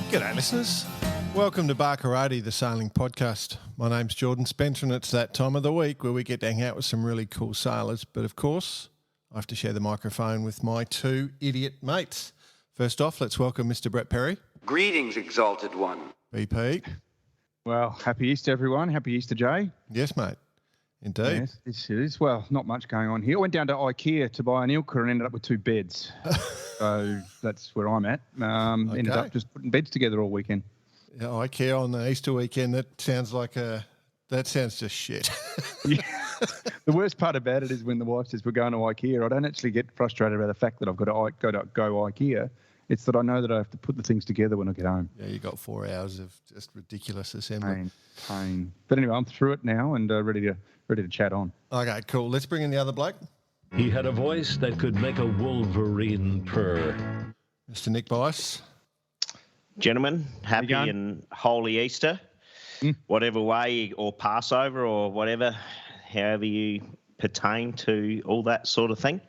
G'day listeners, welcome to Barkarati, the sailing podcast. My name's Jordan Spencer and it's that time of the week where we get to hang out with some really cool sailors. But of course, I have to share the microphone with my two idiot mates. First off, let's welcome Mr. Brett Perry. Greetings, Exalted One. BP. Well, happy Easter, everyone. Happy Easter, Jay. Yes, mate. Indeed. Yes, this is. Well, not much going on here. I went down to IKEA to buy an Ilka and ended up with two beds. So that's where I'm at. Ended up just putting beds together all weekend. Yeah, IKEA on the Easter weekend, that sounds just shit. Yeah. The worst part about it is when the wife says we're going to IKEA, I don't actually get frustrated about the fact that I've got to go IKEA. It's that I know that I have to put the things together when I get home. Yeah, you got 4 hours of just ridiculous assembly. Pain. But anyway, I'm through it now and ready to chat on. Okay, cool. Let's bring in the other bloke. He had a voice that could make a wolverine purr. Mr. Nick Bice. Gentlemen, happy and holy Easter, whatever way, or Passover or whatever, however you pertain to all that sort of thing.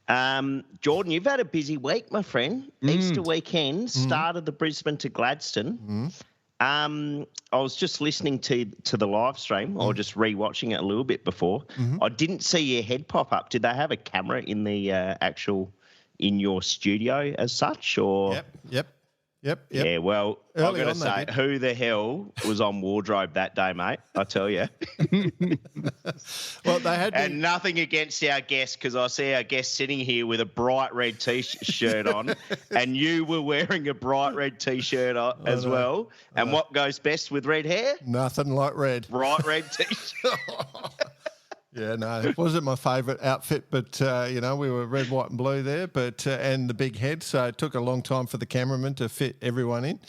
Jordan, you've had a busy week, my friend. Easter weekend, started the Brisbane to Gladstone. I was just listening to the live stream or just rewatching it a little bit before. I didn't see your head pop up. Did they have a camera in the in your studio as such? Or Yep. Yeah, well, Early I've got to say, did. who the hell was on wardrobe that day, mate? I tell you. Well, they had And nothing against our guest, because I see our guest sitting here with a bright red T-shirt on, and you were wearing a bright red T-shirt as well. And what goes best with red hair? nothing like red. Bright red T-shirt. Yeah, no, it wasn't my favourite outfit, but, we were red, white and blue there, but and the big head, so it took a long time for the cameraman to fit everyone in.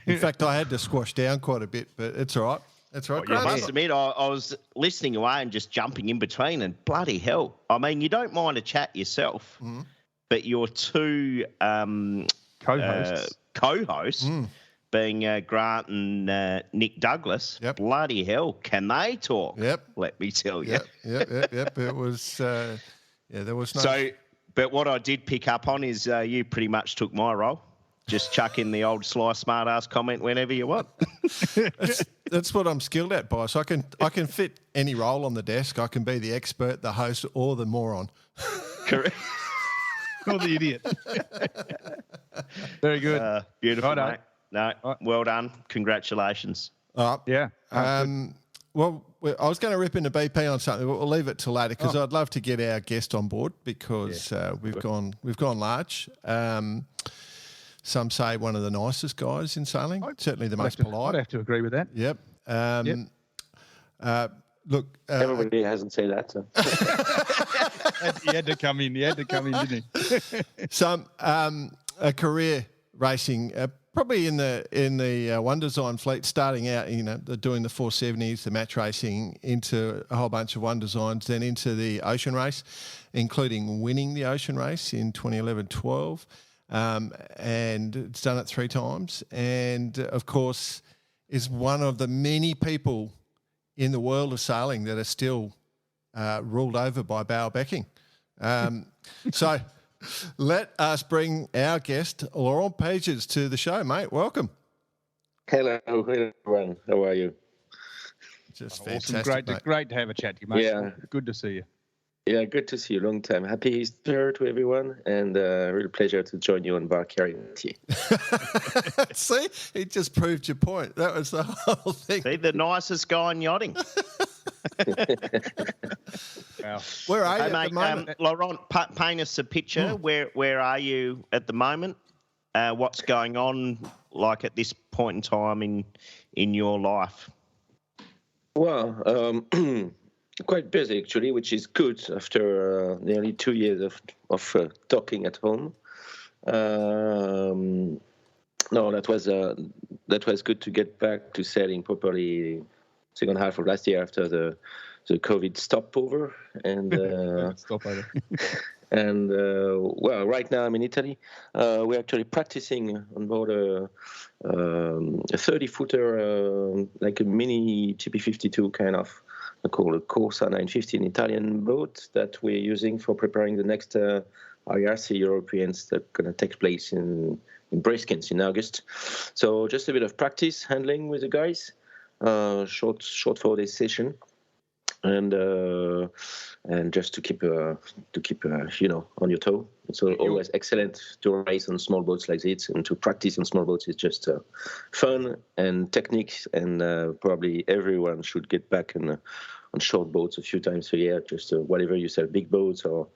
In fact, I had to squash down quite a bit, but it's all right. It's all right. I must admit, I was listening away and just jumping in between, and bloody hell. I mean, you don't mind a chat yourself, but your two co-hosts being Grant and Nick Douglas, bloody hell, can they talk? Yep. Let me tell you. Yep. It was, there was no... So, but what I did pick up on is you pretty much took my role. Just chuck in the old sly smart ass comment whenever you want. That's what I'm skilled at, boss. I can fit any role on the desk. I can be the expert, the host, or the moron. Correct. Or the idiot. Very good. Beautiful, mate. No, well done. Congratulations. Yeah. Well, I was going to rip into BP on something, but we'll leave it till later because I'd love to get our guest on board because we've gone large. Some say one of the nicest guys in sailing, certainly the most polite. I'd have to agree with that. Yep. Look, everybody hasn't said that. So. He had to come in, didn't he? Some a career racing, probably in the One Design fleet, starting out, doing the 470s, the match racing, into a whole bunch of One Designs, then into the ocean race, including winning the ocean race in 2011-12. And it's done it 3 times. And, of course, is one of the many people in the world of sailing that are still ruled over by Bow Becking. So let us bring our guest, Laurent Pagès, to the show, mate. Welcome. Hello, everyone. How are you? Just awesome. fantastic, Great to have a chat, mate. Yeah. Good to see you. Yeah, good to see you. Long time. Happy Easter to everyone, and real pleasure to join you on Barkarati. See, he just proved your point. That was the whole thing. See, the nicest guy in yachting. Wow. Where are you Hey, at mate, the moment? Laurent, paint us a picture. Where are you at the moment? What's going on, like at this point in time in your life? Well, quite busy actually, which is good after nearly 2 years of talking at home. No, that was good to get back to sailing properly. Second half of last year after the COVID stopover and and well, right now I'm in Italy. We're actually practicing on board a 30-footer, like a mini TP52 kind of, called a Corsa 950, an Italian boat that we're using for preparing the next IRC Europeans that are going to take place in Briskins in August. So just a bit of practice handling with the guys, short 4-day session, and just to keep on your toe. It's always excellent to race on small boats like this, and to practice on small boats is just fun and techniques, and probably everyone should get back on short boats a few times a year. Just whatever you sell, big boats, or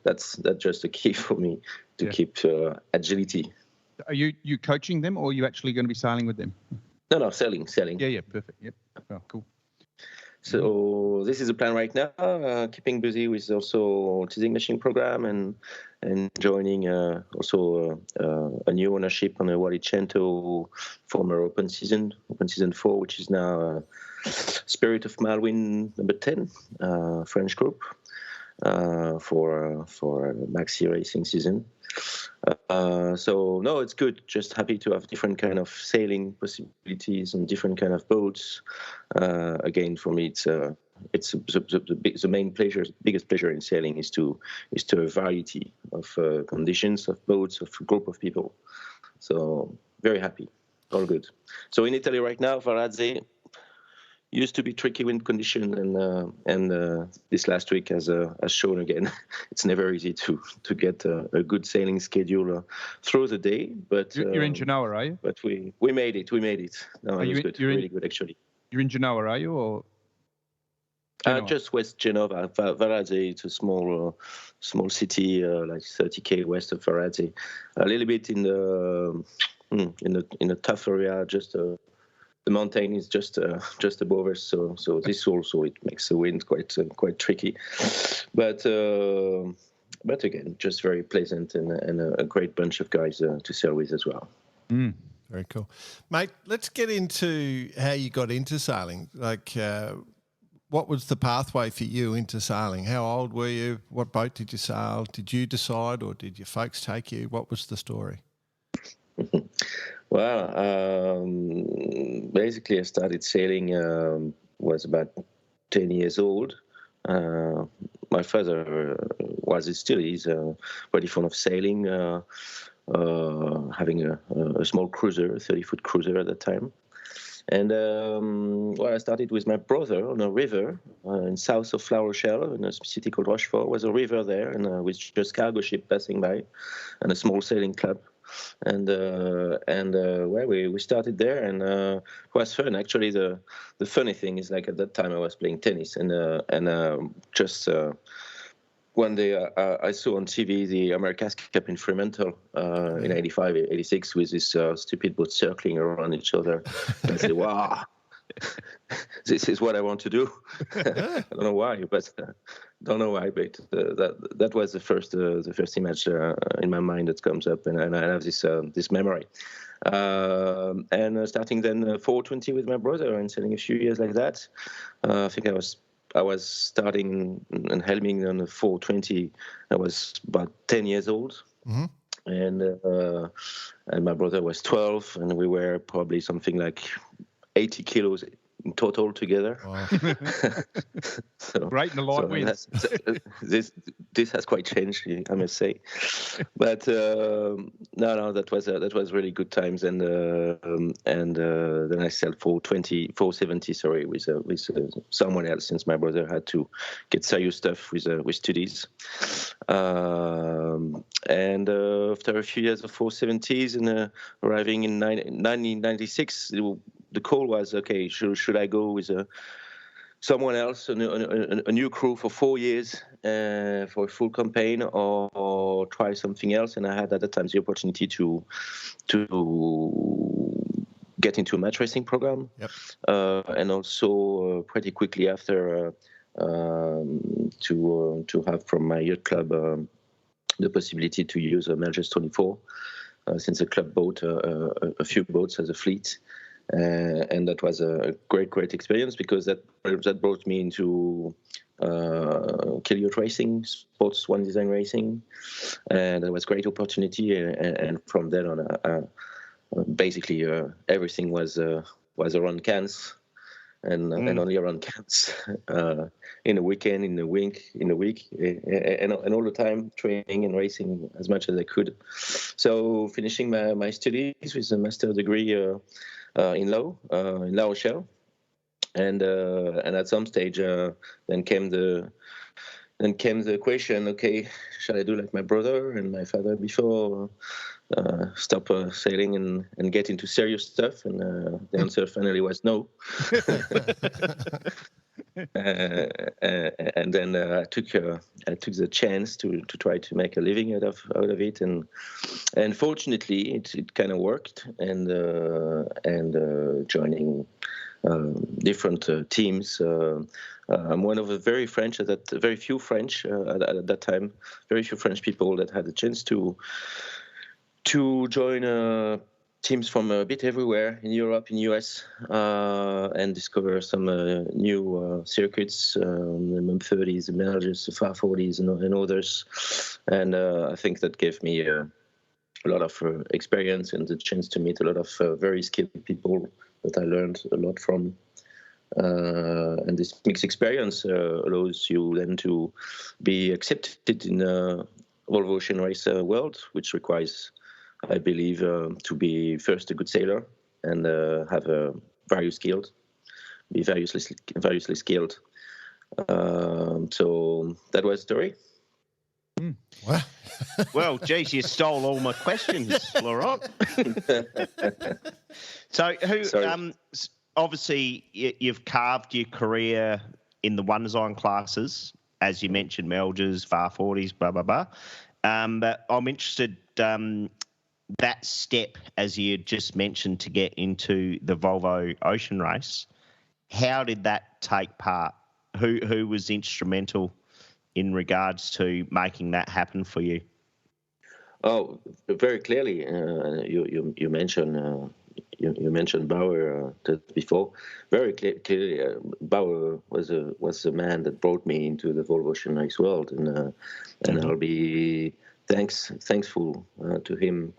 that's just the key for me to keep agility. Are you coaching them, or are you actually going to be sailing with them? No, sailing. Yeah, perfect. Yep. Oh, cool. So this is the plan right now. Keeping busy with also Teasing Machine program, and joining also a new ownership on the Wallicento former Open Season 4, which is now Spirit of Malwin number 10, French group for maxi racing season. So no, it's good. Just happy to have different kind of sailing possibilities and different kind of boats. Again, for me, it's the main pleasure, biggest pleasure in sailing is to a variety of conditions, of boats, of group of people. So very happy, all good. So in Italy right now, Varazze used to be tricky wind condition, and this last week has shown again it's never easy to get a good sailing schedule through the day. But you're in Genoa, are you? But we made it. No, it was good. Really good, actually. You're in Genoa, are you, or? Just West Genova. Varazze, it's a small city, like 30k west of Varazze. A little bit in the tough area, just. The mountain is just above us, so this also it makes the wind quite tricky, but again, just very pleasant, and a great bunch of guys to sail with as well. Very cool, mate. Let's get into how you got into sailing. Like, what was the pathway for you into sailing? How old were you? What boat did you sail? Did you decide, or did your folks take you? What was the story? Well, basically I started sailing, was about 10 years old. My father is pretty fond of sailing, having a small cruiser, a 30-foot cruiser at that time. And I started with my brother on a river in south of La Rochelle, in a city called Rochefort. There was a river there, and with just cargo ship passing by, and a small sailing club. And we started there, and it was fun. Actually, the funny thing is, like, at that time I was playing tennis, and just one day I saw on TV the America's Cup in Fremantle in 85, 86 with this stupid boat circling around each other. And I said, wow, this is what I want to do. I don't know why, but that was the first image in my mind that comes up, and I have this memory. And starting then 420 with my brother and sailing a few years like that. I think I was starting and helming on a 420. I was about 10 years old. Mm-hmm. And my brother was 12, and we were probably something like 80 kilos in total together. Wow. So, right in the light winds. This has quite changed, I must say. But no, that was really good times. And then I sailed 470, sorry, with someone else, since my brother had to get serious stuff with studies. And after a few years of 470s and arriving in 1996, the call was, okay, should I go with someone else, a new crew for 4 years for a full campaign, or try something else? And I had at that time the opportunity to get into a match racing program. Yep. And also pretty quickly after to have from my yacht club the possibility to use a Nicest 24, since the club bought a few boats as a fleet. And that was a great experience, because that brought me into Yacht racing, sports one design racing, and it was a great opportunity. And from then on, basically everything was around cans, and only around camps in a weekend, in a week, and all the time training and racing as much as I could. So finishing my studies with a master's degree in law in La Rochelle, and at some stage then came the question: okay, shall I do like my brother and my father before? Stop sailing and get into serious stuff, and the answer finally was no. And then I took the chance to try to make a living out of it, and fortunately it kind of worked, and joining different teams. I'm one of the very few French at that time, very few French people that had the chance to join teams from a bit everywhere in Europe, in US, and discover some new circuits, the M30s, the Merges, the 540s, and others. And I think that gave me a lot of experience and the chance to meet a lot of very skilled people that I learned a lot from. And this mixed experience allows you then to be accepted in the Volvo Ocean Race world, which requires, I believe, to be first a good sailor and have variously skilled. So that was the story. What? Well, geez, you stole all my questions, Laurent. So, obviously, you've carved your career in the one design classes, as you mentioned, Melges, VAR 40s, blah, blah, blah. But I'm interested, that step, as you just mentioned, to get into the Volvo Ocean Race, how did that take part? Who was instrumental in regards to making that happen for you? Oh, very clearly. You mentioned you mentioned Bauer just before. Very clearly, Bauer was the man that brought me into the Volvo Ocean Race world, and I'll be thankful to him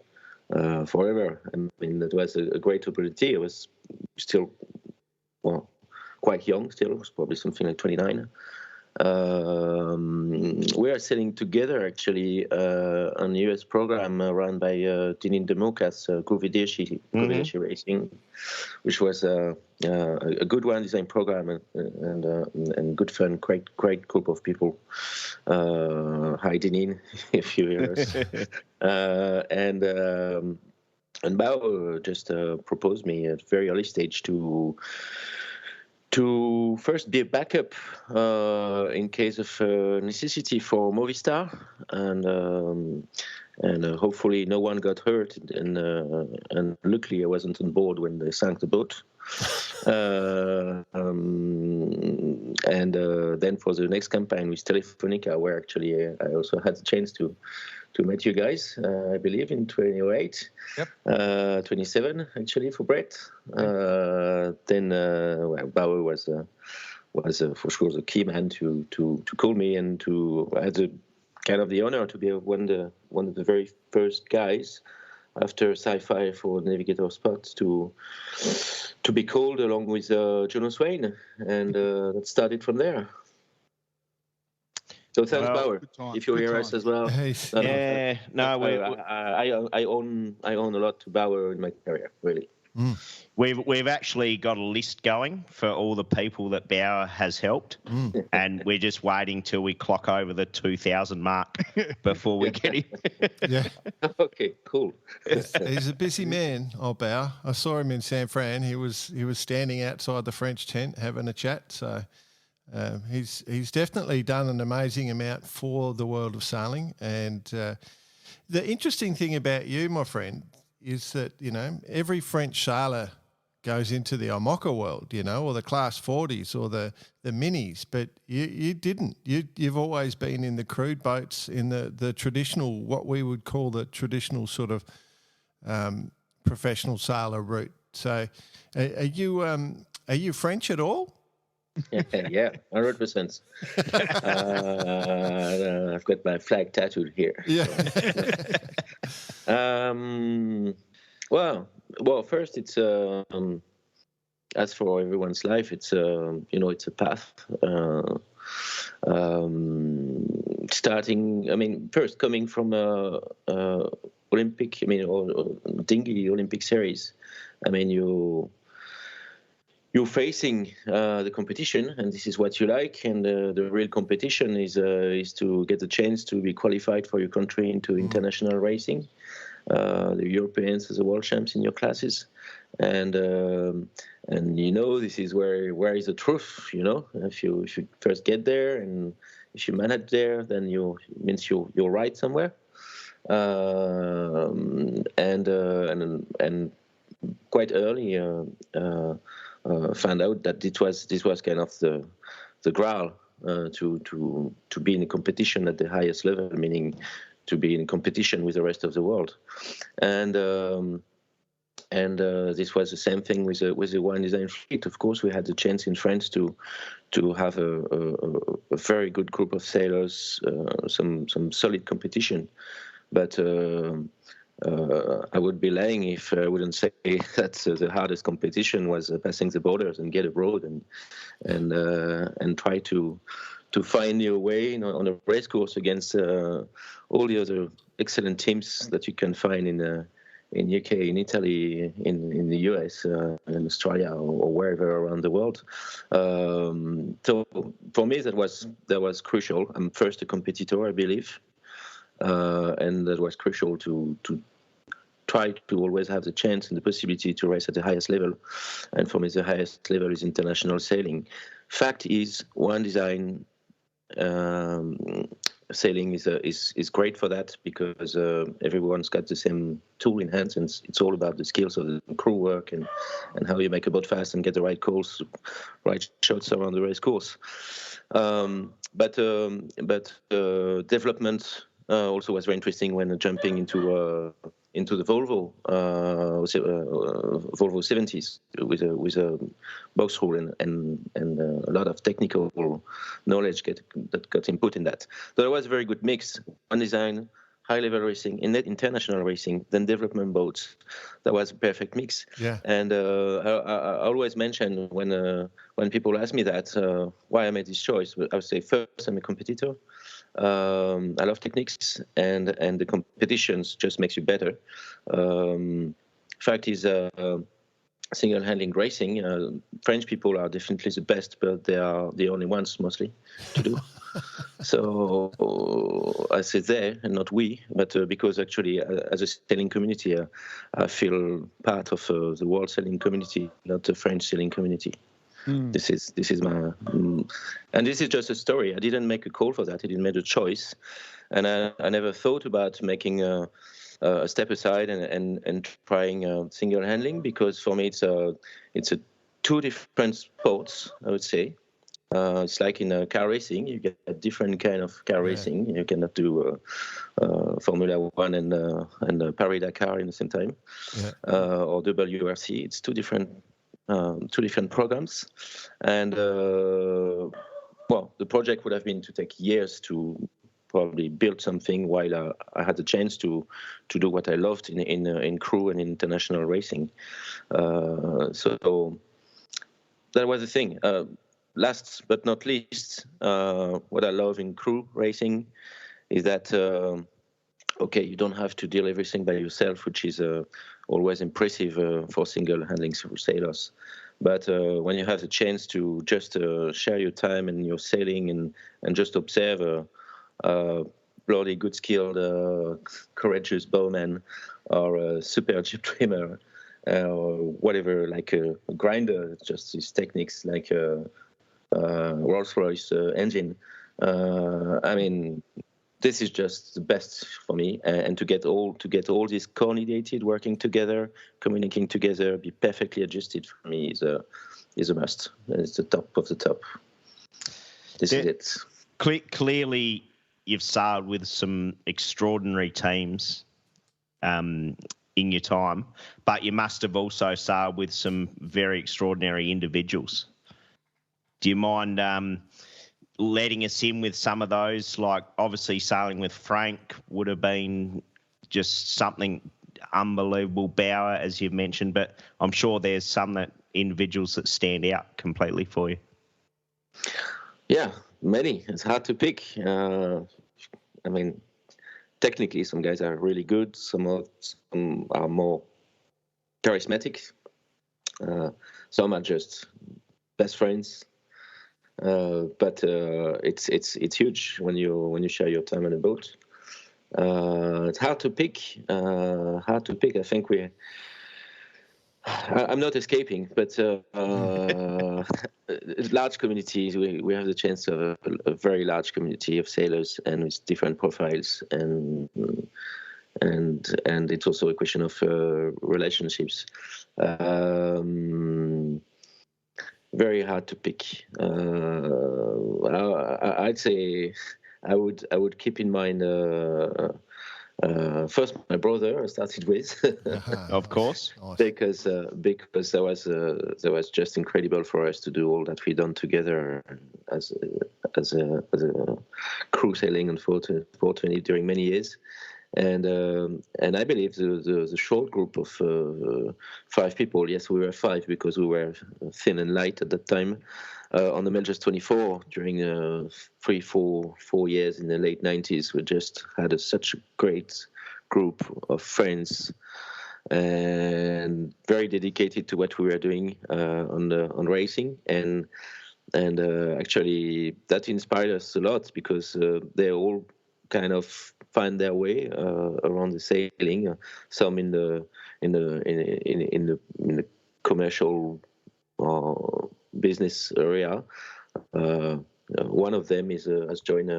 forever. I mean, that was a great opportunity. I was still quite young. Still, it was probably something like 29. We are sailing together actually on a US program run by Denis Democas, Gouvedeshi Racing, which was a good one design program and good fun, great group of people. Hi Denis, if you hear us. And Bauer just proposed me at a very early stage to first be a backup in case of necessity for Movistar, and hopefully no one got hurt, and luckily I wasn't on board when they sank the boat. Then for the next campaign with Telefonica, where actually I also had the chance to meet you guys, I believe in 2008, 27 actually for Brett. Then Bauer was for sure the key man to call me, and I had the kind of the honor to be one of the very first guys after Sci-Fi for Navigator spots to be called along with Jonas Swain, and that started from there. So thanks, Bauer, if you hear us as well. Hey. I own a lot to Bauer in my career, really. We've actually got a list going for all the people that Bauer has helped, and we're just waiting till we clock over the 2,000 mark before we get him. Yeah. Okay, cool. He's a busy man, old Bauer. I saw him in San Fran. He was standing outside the French tent having a chat. So he's definitely done an amazing amount for the world of sailing. And the interesting thing about you, my friend, is that, every French sailor goes into the IMOCA world, or the Class 40s or the minis, but you didn't. You've always been in the crude boats, in the traditional, what we would call the traditional sort of professional sailor route. So are you French at all? Yeah, 100%. I've got my flag tattooed here. Yeah. Well, first it's as for everyone's life, it's it's a path. Starting, first coming from Olympic, or dinghy Olympic series. You're facing the competition, and this is what you like. And the real competition is to get the chance to be qualified for your country into international racing, the Europeans as the world champs in your classes, and this is where is the truth. If you first get there, and if you manage there, then you're right somewhere. And quite early found out that this was kind of the graal to be in a competition at the highest level, meaning to be in competition with the rest of the world. And this was the same thing with the One Design fleet. Of course, we had the chance in France to have a very good group of sailors, some solid competition. But I would be lying if I wouldn't say that the hardest competition was passing the borders and get abroad and try to find your way on a race course against all the other excellent teams that you can find in UK, in Italy, in the US, in Australia, or wherever around the world. So for me, that was crucial. I'm first a competitor, I believe. And that was crucial to try to always have the chance and the possibility to race at the highest level. And for me, the highest level is international sailing. Fact is, One Design sailing is great for that, because everyone's got the same tool in hands, and it's all about the skills of the crew work and how you make a boat fast and get the right calls, right shots around the race course. But development also was very interesting when jumping into the Volvo Volvo 70s with a box rule and a lot of technical knowledge that got input in that. So there was a very good mix. One Design, high-level racing, international racing, then development boats. That was a perfect mix. Yeah. And I always mention when people ask me that why I made this choice, I would say first I'm a competitor. I love techniques, and the competitions just makes you better. Fact is, single-handling racing, French people are definitely the best, but they are the only ones mostly to do. So I say they and not we, but because actually as a sailing community, I feel part of the world sailing community, not the French sailing community. This is my, and this is just a story. I didn't make a call for that. I didn't make a choice, and I never thought about making a step aside and trying single handling, because for me it's a two different sports, I would say. It's like in car racing, you get a different kind of car racing. You cannot do Formula One and Paris Dakar in the same time, or WRC. It's two different programs, and the project would have been to take years to probably build something, while I had the chance to do what I loved in crew and international racing. So that was the thing. Last but not least, what I love in crew racing is that you don't have to deal everything by yourself, which is always impressive for single-handling sailors. But when you have the chance to just share your time and your sailing and just observe a bloody good skilled, courageous bowman or a super jeep trimmer or whatever, like a grinder, just these techniques like a Rolls-Royce engine. This is just the best for me, and to get all this coordinated, working together, communicating together, be perfectly adjusted for me is a must. It's the top of the top. This is it. Clearly, you've sailed with some extraordinary teams in your time, but you must have also sailed with some very extraordinary individuals. Do you mind letting us in with some of those? Like, obviously sailing with Frank would have been just something unbelievable. Bauer, as you've mentioned, but I'm sure there's some that individuals that stand out completely for you? Yeah, many. It's hard to pick. Technically, some guys are really good. Some are more charismatic. Some are just best friends. But it's huge when you share your time on a boat. It's hard to pick. I think I'm not escaping, but large communities. We have the chance of a very large community of sailors and with different profiles, and it's also a question of relationships. Very hard to pick. I'd say I would keep in mind. First, my brother I started with, Of course, because that was just incredible for us to do all that we done together as a crew sailing on 420 during many years, and I believe the short group of 5 people. Yes, we were 5 because we were thin and light at that time. On the Melges 24 during 4 years in the late 90s, we just had such a great group of friends and very dedicated to what we were doing on racing, and actually that inspired us a lot because they all kind of find their way around the sailing. Some in the commercial business area. One of them has joined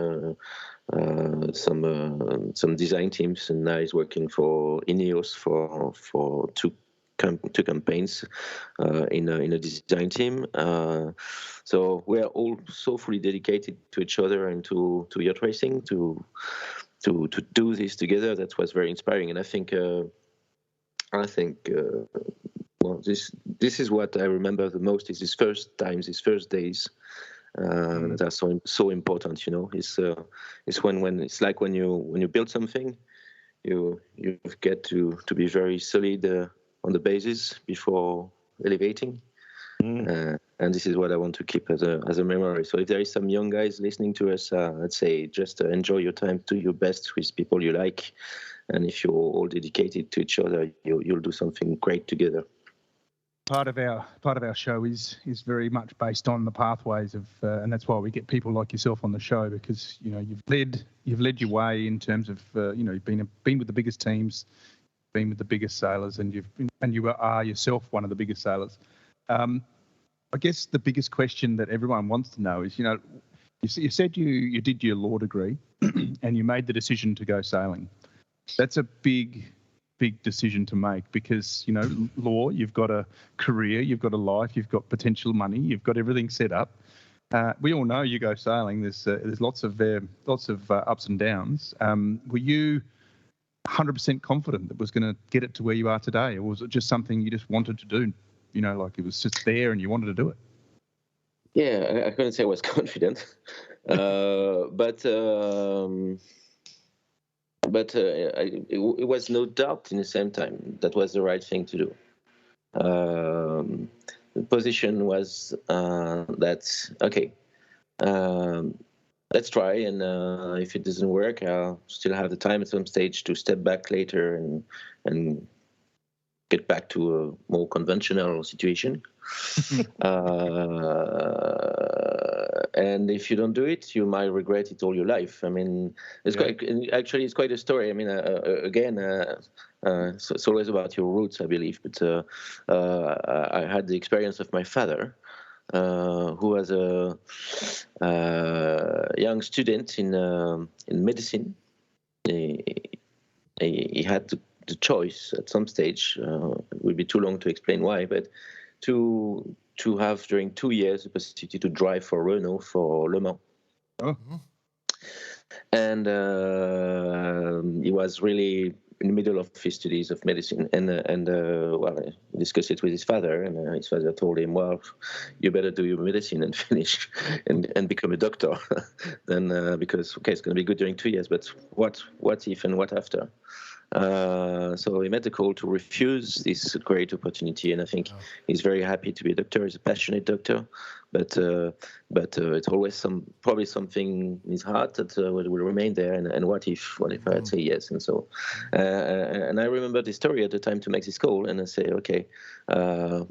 some design teams, and now is working for Ineos for two campaigns in a design team. So we are all so fully dedicated to each other and to yacht racing to do this together. That was very inspiring, and I think. Well, this is what I remember the most, is these first times, these first days that are so important. You know, it's when it's like when you build something, you get to be very solid on the basis before elevating, and this is what I want to keep as a memory. So if there is some young guys listening to us, I'd say just enjoy your time, do your best with people you like, and if you're all dedicated to each other, you'll do something great together. Part of our show is very much based on the pathways of, and that's why we get people like yourself on the show, because you've led your way in terms of you've been with the biggest teams, been with the biggest sailors, and you are yourself one of the biggest sailors. I guess the biggest question that everyone wants to know is, you said you did your law degree and you made the decision to go sailing. That's a big decision to make, because law, you've got a career, you've got a life, you've got potential money, you've got everything set up. We all know you go sailing. There's lots of ups and downs. Were you 100% confident that was going to get it to where you are today, or was it just something you just wanted to do? Like it was just there and you wanted to do it? Yeah, I couldn't say I was confident, but it was no doubt in the same time that was the right thing to do. The position was that, okay, let's try, and if it doesn't work, I'll still have the time at some stage to step back later and get back to a more conventional situation. And if you don't do it, you might regret it all your life. I mean, it's quite a story. I mean, it's always about your roots, I believe. But I had the experience of my father, who was a young student in medicine. He had the choice at some stage. It would be too long to explain why, but to have during 2 years the possibility to drive for Renault for Le Mans. Oh. And he was really in the middle of his studies of medicine, and he discussed it with his father, and his father told him, well, you better do your medicine and finish and become a doctor. Then because it's going to be good during 2 years, but what if and what after? So he made the call to refuse this great opportunity, and I think he's very happy to be a doctor. He's a passionate doctor, but it's always probably something in his heart that will remain there. And what if I'd say yes? And so, and I remember the story at the time to make this call, and I say, okay, I'll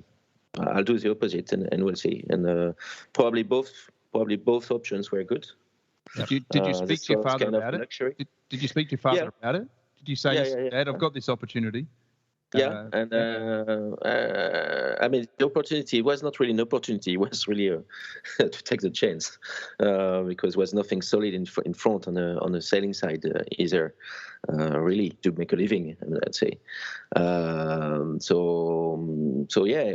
do the opposite, and we'll see. And probably both options were good. Did you speak to your father about it? Did you speak to your father about it? Did you say, Dad, I've got this opportunity? Yeah, I mean, the opportunity was not really an opportunity. It was really to take the chance, because there was nothing solid in front on the sailing side either, really, to make a living, I'd say. So yeah,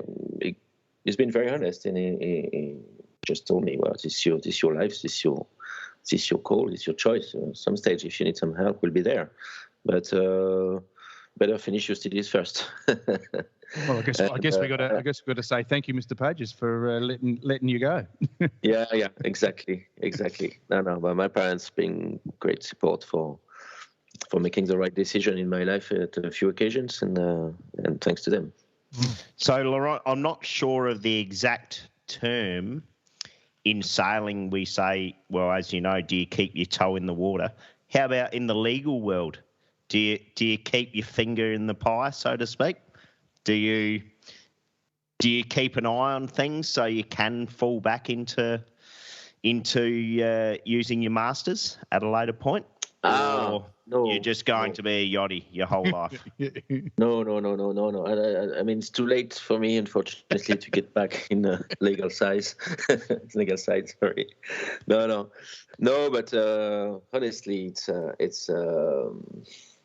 he's been very honest, and he just told me, well, this is your life, this is your call, this is your choice. Some stage, if you need some help, we'll be there. But better finish your studies first. Well, I guess we got to say thank you, Mr. Pagès, for letting you go. yeah, exactly. No, but my parents been great support for making the right decision in my life at a few occasions, and thanks to them. So, Laurent, I'm not sure of the exact term. In sailing, we say, well, as you know, do you keep your toe in the water? How about in the legal world? Do you keep your finger in the pie, so to speak? Do you keep an eye on things so you can fall back into using your masters at a later point? Or no, you're just going to be a yachty your whole life? No. I mean, it's too late for me, unfortunately, to get back in the legal side. Sorry. No. But honestly,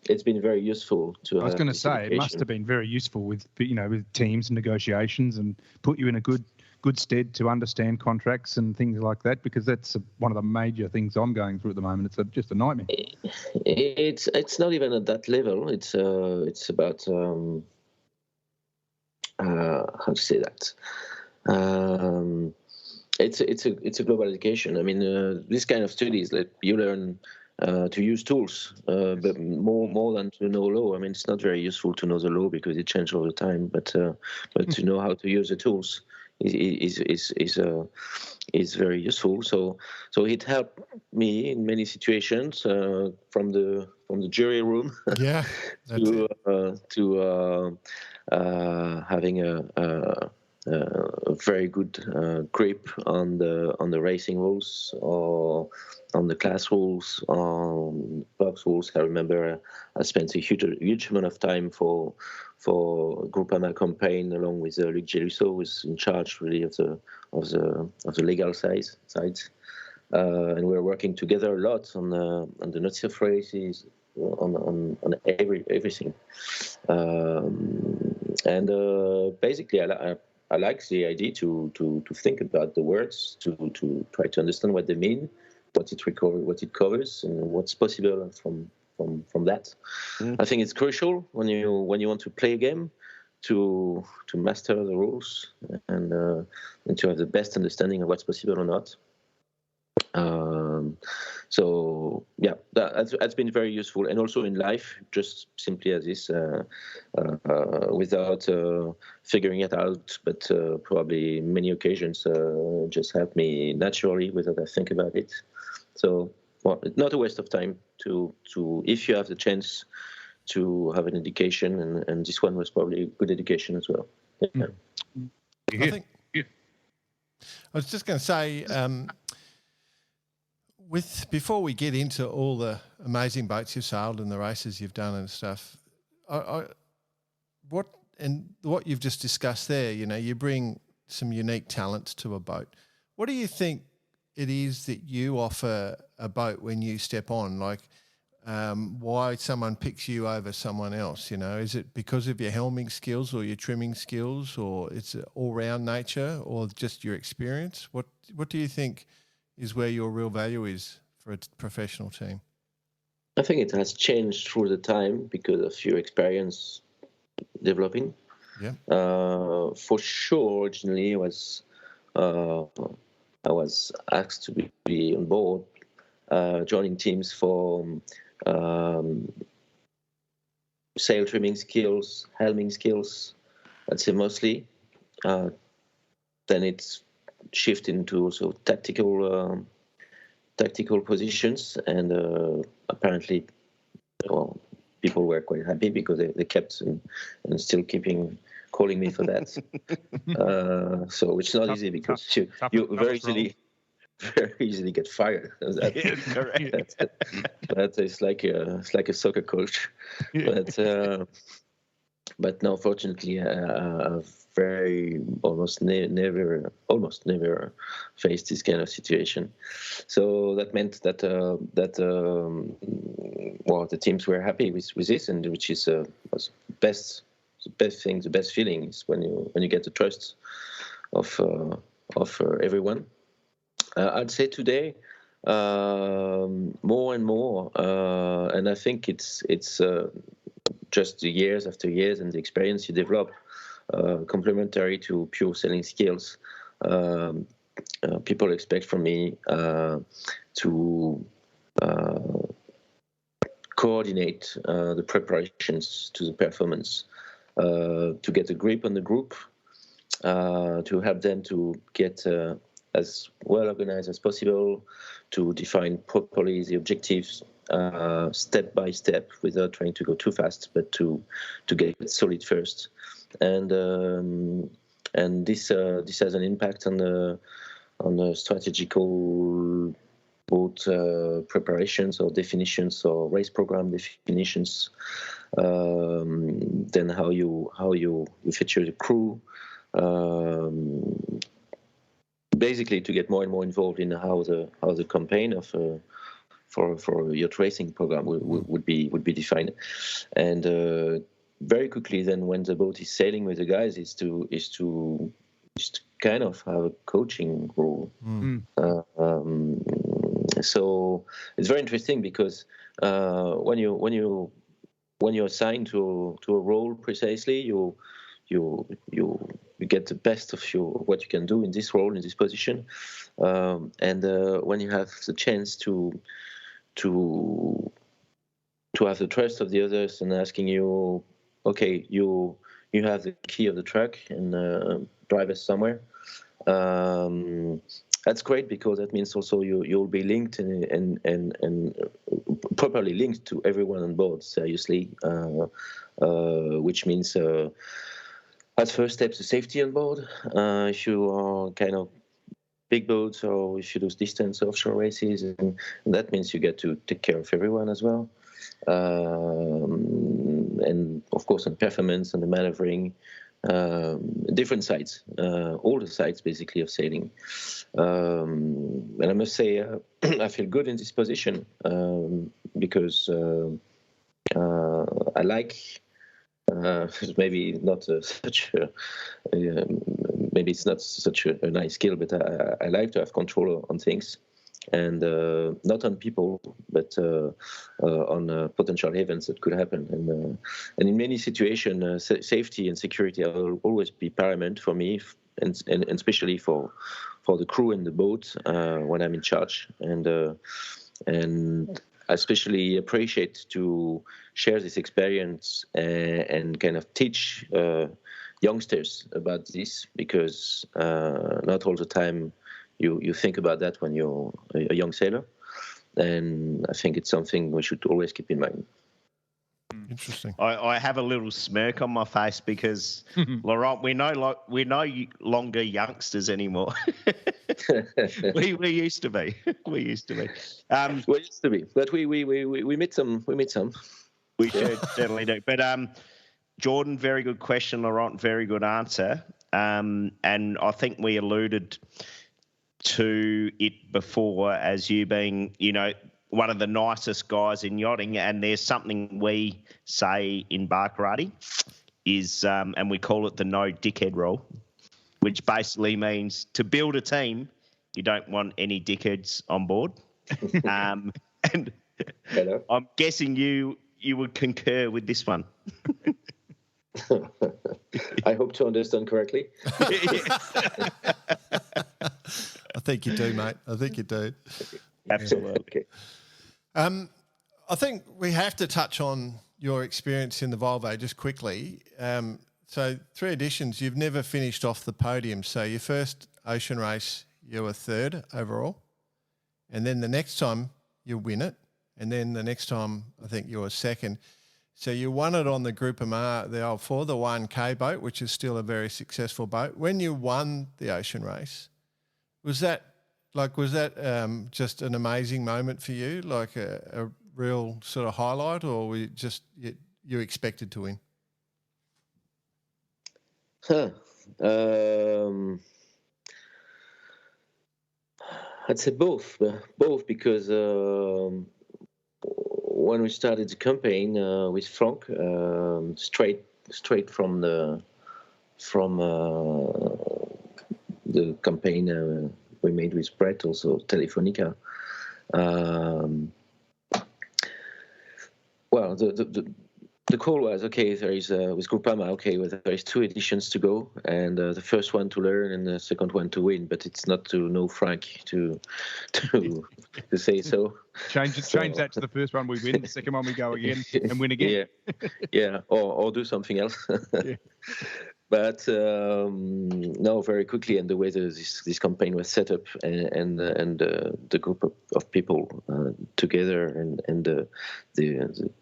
it's been very useful to. I was going to say it must have been very useful with teams and negotiations, and put you in a good stead to understand contracts and things like that, because that's one of the major things I'm going through at the moment. It's just a nightmare. It's not even at that level. It's about how to say that. It's a global education. I mean, this kind of studies, like, you learn to use tools, but more than to know law. I mean, it's not very useful to know the law because it changes all the time. But to know how to use the tools is very useful. So it helped me in many situations, from the jury room, to having a very good grip on the racing rules, or on the class rules, on box rules. I remember I spent a huge amount of time for Groupama campaign, along with Luc Gelusso, who was in charge really of the legal sides, and we were working together a lot on the notice of races, on everything, and basically I like the idea to think about the words, to try to understand what they mean, what it covers, and what's possible from that. I think it's crucial when you want to play a game to master the rules and to have the best understanding of what's possible or not. So yeah, that's been very useful, and also in life, just simply as this, without figuring it out, but probably many occasions just helped me naturally without I think about it. So, well, it's not a waste of time to if you have the chance to have an education, and this one was probably a good education as well. Yeah. I was just going to say, before we get into all the amazing boats you've sailed and the races you've done and stuff, what you've just discussed there, you bring some unique talents to a boat. What do you think it is that you offer a boat when you step on? Like, why someone picks you over someone else? Is it because of your helming skills or your trimming skills, or it's all-round nature, or just your experience? What do you think is where your real value is for a professional team? I think it has changed through the time because of your experience developing. Yeah. For sure, originally I was asked to be on board, joining teams for sail trimming skills, helming skills, I'd say mostly. Then it's shift into also tactical positions, and apparently, well, people were quite happy because they kept and still calling me for that. So it's not easy because you very easily get fired. Yeah, correct. But it's like a soccer coach. But no, fortunately, I've almost never faced this kind of situation. So that meant that the teams were happy with this, and which is was the best thing, the best feeling is when you get the trust of everyone. I'd say today more and more, and I think it's just the years after years and the experience you develop, complementary to pure selling skills. People expect from me to coordinate the preparations to the performance, to get a grip on the group, to help them to get as well organized as possible, to define properly the objectives step by step without trying to go too fast, but to get solid first. And this has an impact on the strategical both preparations or definitions or race program definitions, then how you feature the crew, basically to get more and more involved in how the campaign of for your racing program would be defined, and very quickly then when the boat is sailing with the guys is to kind of have a coaching role. So it's very interesting because when you're assigned to a role precisely, you get the best of what you can do in this role, in this position, and when you have the chance to have the trust of the others and asking you, okay, you have the key of the truck and drive us somewhere. That's great because that means also you'll be linked and properly linked to everyone on board. Seriously, which means at first steps the safety on board. If you are kind of big boats or if you do distance offshore races, and that means you get to take care of everyone as well. And of course on performance and the maneuvering, different sides, all the sides basically of sailing. And I must say I feel good in this position because I like maybe not such a maybe it's not such a nice skill, but I like to have control on things, and not on people, but on potential events that could happen. And in many situations, safety and security will always be paramount for me, and especially for the crew and the boat when I'm in charge. And I especially appreciate to share this experience and kind of teach youngsters about this, because not all the time you think about that when you're a young sailor, and I think it's something we should always keep in mind. Interesting. I have a little smirk on my face because Laurent, we no longer youngsters anymore. we used to be. We used to be. But we meet some. We certainly do. But Jordan, very good question. Laurent, very good answer. And I think we alluded to it before as you being, one of the nicest guys in yachting, and there's something we say in bar karate is, and we call it the no dickhead rule, which basically means to build a team, you don't want any dickheads on board. And Hello. I'm guessing you would concur with this one. I hope to understand correctly. I think you do, mate. I think you do. Absolutely. Okay. I think we have to touch on your experience in the Volvo just quickly. So 3 editions, you've never finished off the podium. So your first ocean race, you were 3rd overall. And then the next time you win it. And then the next time, I think you were 2nd. So you won it on the Groupama, the old 4, the 1K boat, which is still a very successful boat. When you won the ocean race, was that just an amazing moment for you, like a real sort of highlight, or were you expected to win? I'd say both because when we started the campaign with Frank, straight from the campaign we made with Brett, also Telefonica. Well, the call was, okay, there is with Groupama, okay, well, there is 2 editions to go, and the first one to learn and the second one to win. But it's not to know Frank to say so. Change that to the first one we win, the second one we go again and win again. Yeah, or do something else. Yeah. But no, very quickly, and the way this campaign was set up, and the group of people together, and the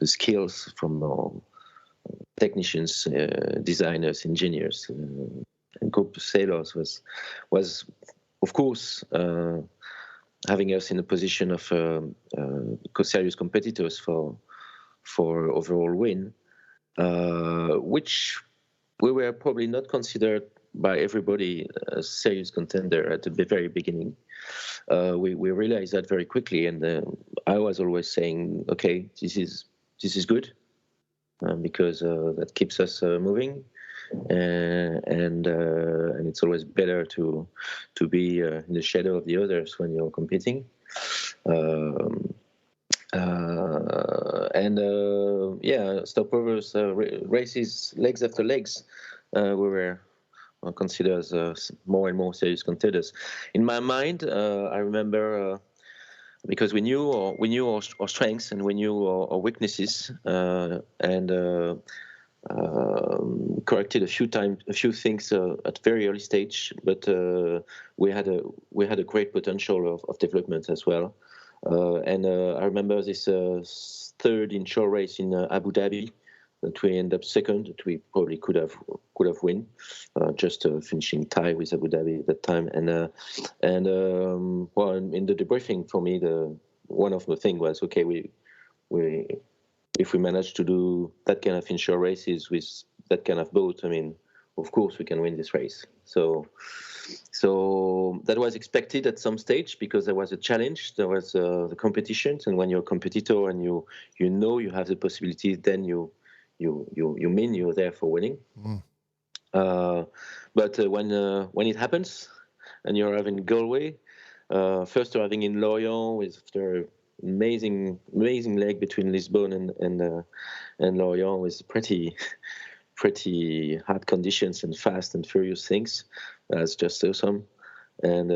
skills from technicians, designers, engineers, and group of sailors was of course having us in a position of serious competitors for overall win, which we were probably not considered by everybody a serious contender at the very beginning. We realized that very quickly, and I was always saying, okay, this is good, because that keeps us moving, and it's always better to be in the shadow of the others when you're competing. Stopovers, races, legs after legs, we were considered as more and more serious contenders. In my mind, I remember because we knew our strengths and we knew our weaknesses, and corrected a few things at very early stage, but we had a great potential of development as well. And I remember this 3rd inshore race in Abu Dhabi that we ended up 2nd. That we probably could have won, just finishing tie with Abu Dhabi at that time. And in the debriefing for me, one of the things was, okay, if we manage to do that kind of inshore races with that kind of boat, I mean, of course we can win this race. So that was expected at some stage, because there was a challenge, there was the competitions, and when you're a competitor and you know you have the possibility, then you mean you're there for winning. But when it happens and you're having Galway, first you're having in Lorient with after amazing leg between Lisbon and Lorient, with pretty hard conditions and fast and furious things. That's just awesome. And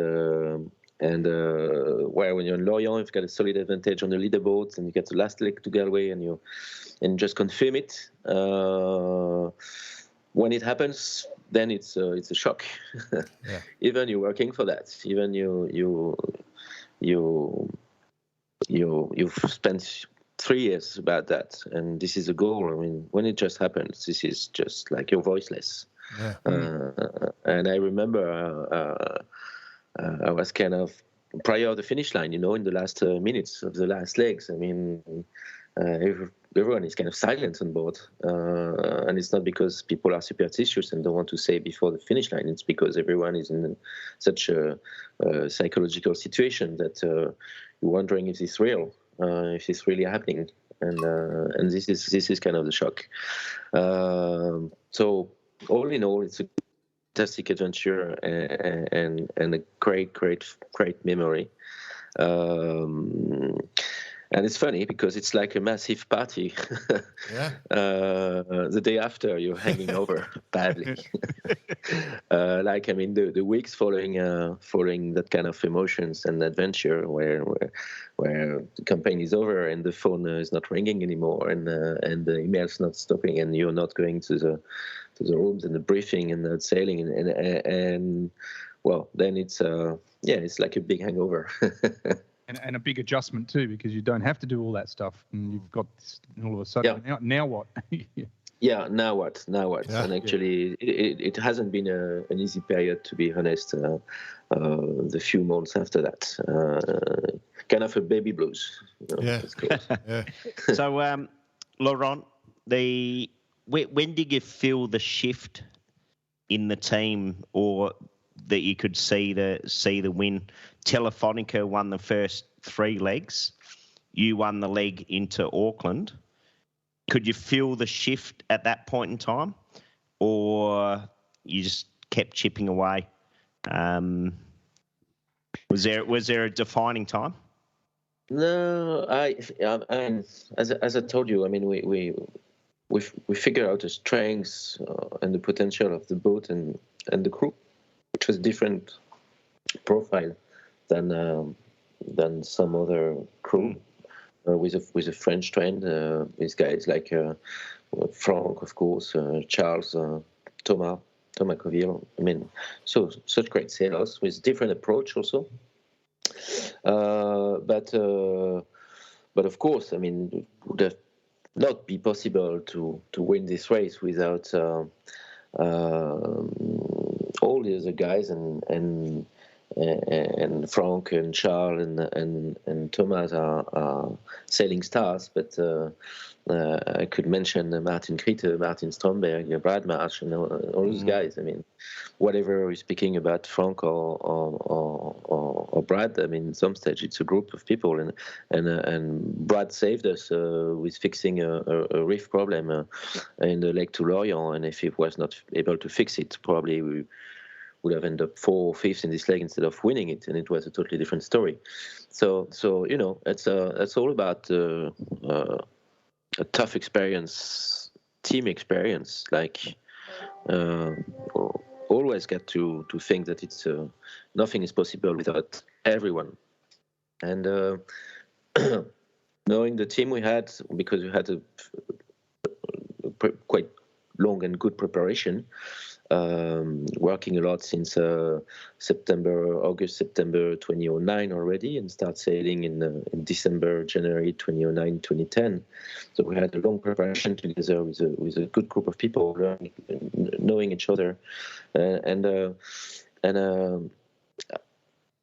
when you're in Lorient, you've got a solid advantage on the leaderboards, and you get the last leg to Galway, and just confirm it. When it happens, then it's a shock. Yeah. Even you're working for that. Even you've spent 3 years about that, and this is a goal. I mean, when it just happens, this is just like you're voiceless. Yeah. And I remember I was kind of prior to the finish line, in the last minutes of the last legs. I mean, everyone is kind of silent on board, and it's not because people are superstitious and don't want to say before the finish line. It's because everyone is in such a psychological situation that you're wondering if it's real, if it's really happening, and this is kind of the shock. So all in all, it's a fantastic adventure and a great memory. And it's funny because it's like a massive party. The day after, you're hanging over badly. The weeks following that kind of emotions and adventure, where the campaign is over and the phone is not ringing anymore, and the email's not stopping, and you're not going to the rooms and the briefing and the sailing, and well, then it's like a big hangover. And a big adjustment too, because you don't have to do all that stuff, and you've got this, all of a sudden. Yeah. Now what? Yeah, now what? Yeah. And actually, it hasn't been an easy period, to be honest. The few months after that, kind of a baby blues. Yeah. Yeah. So, Laurent, when did you feel the shift in the team, or that you could see the win? Telefonica won the first 3 legs. You won the leg into Auckland. Could you feel the shift at that point in time, or you just kept chipping away? Was there a defining time? No, as I told you, I mean, we figured out the strengths and the potential of the boat and the crew, which was different profile than some other crew. With a French trend, with guys like Franck, of course, Charles, Thomas Coville. I mean, so such great sailors with different approach also. But of course, I mean, it would have not be possible to win this race without all the other guys and Franck and Charles and Thomas are sailing stars, but I could mention Martin Kriete, Martin Stromberg, Brad Marsh, and all those guys. I mean, whatever we're speaking about Franck or Brad, I mean, some stage it's a group of people, and Brad saved us with fixing a reef problem in the Lake to Lorient, and if he was not able to fix it, probably we would have ended up 4th or 5th in this leg instead of winning it, and it was a totally different story. So it's all about a tough experience, team experience. Like always get to think that it's nothing is possible without everyone, and knowing the team we had, because we had a quite long and good preparation. Working a lot since August, September 2009 already, and start sailing in December, January 2009, 2010. So we had a long preparation together with a good group of people, knowing each other, and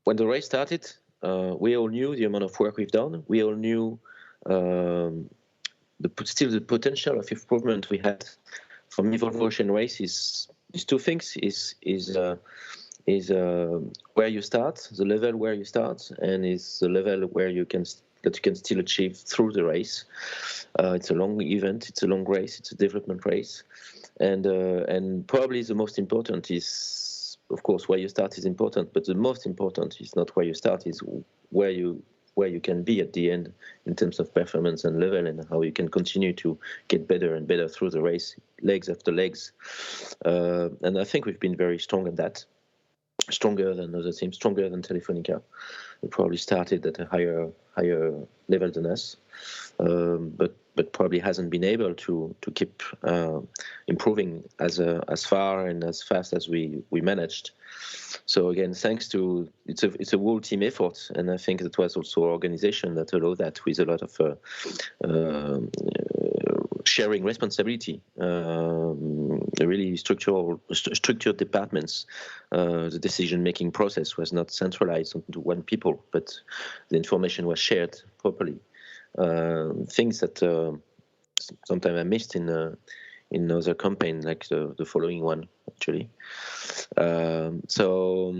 when the race started, we all knew the amount of work we've done. We all knew still the potential of improvement we had from Volvo Ocean Race. Is two things: is where you start, the level where you start, and is the level where you can still achieve through the race. It's a long event, it's a long race, it's a development race, and probably the most important is, of course, where you start is important, but the most important is not where you start, is where you can be at the end in terms of performance and level, and how you can continue to get better and better through the race, legs after legs. And I think we've been very strong at that, stronger than other teams, stronger than Telefonica. They probably started at a higher level than us, but probably hasn't been able to keep improving as far and as fast as we managed. So again, thanks to it's a whole team effort, and I think that was also our organization that allowed that, with a lot of sharing responsibility, really structured departments. The decision-making process was not centralized onto one people, but the information was shared properly. Things that sometimes I missed in other campaign, like the following one, actually. So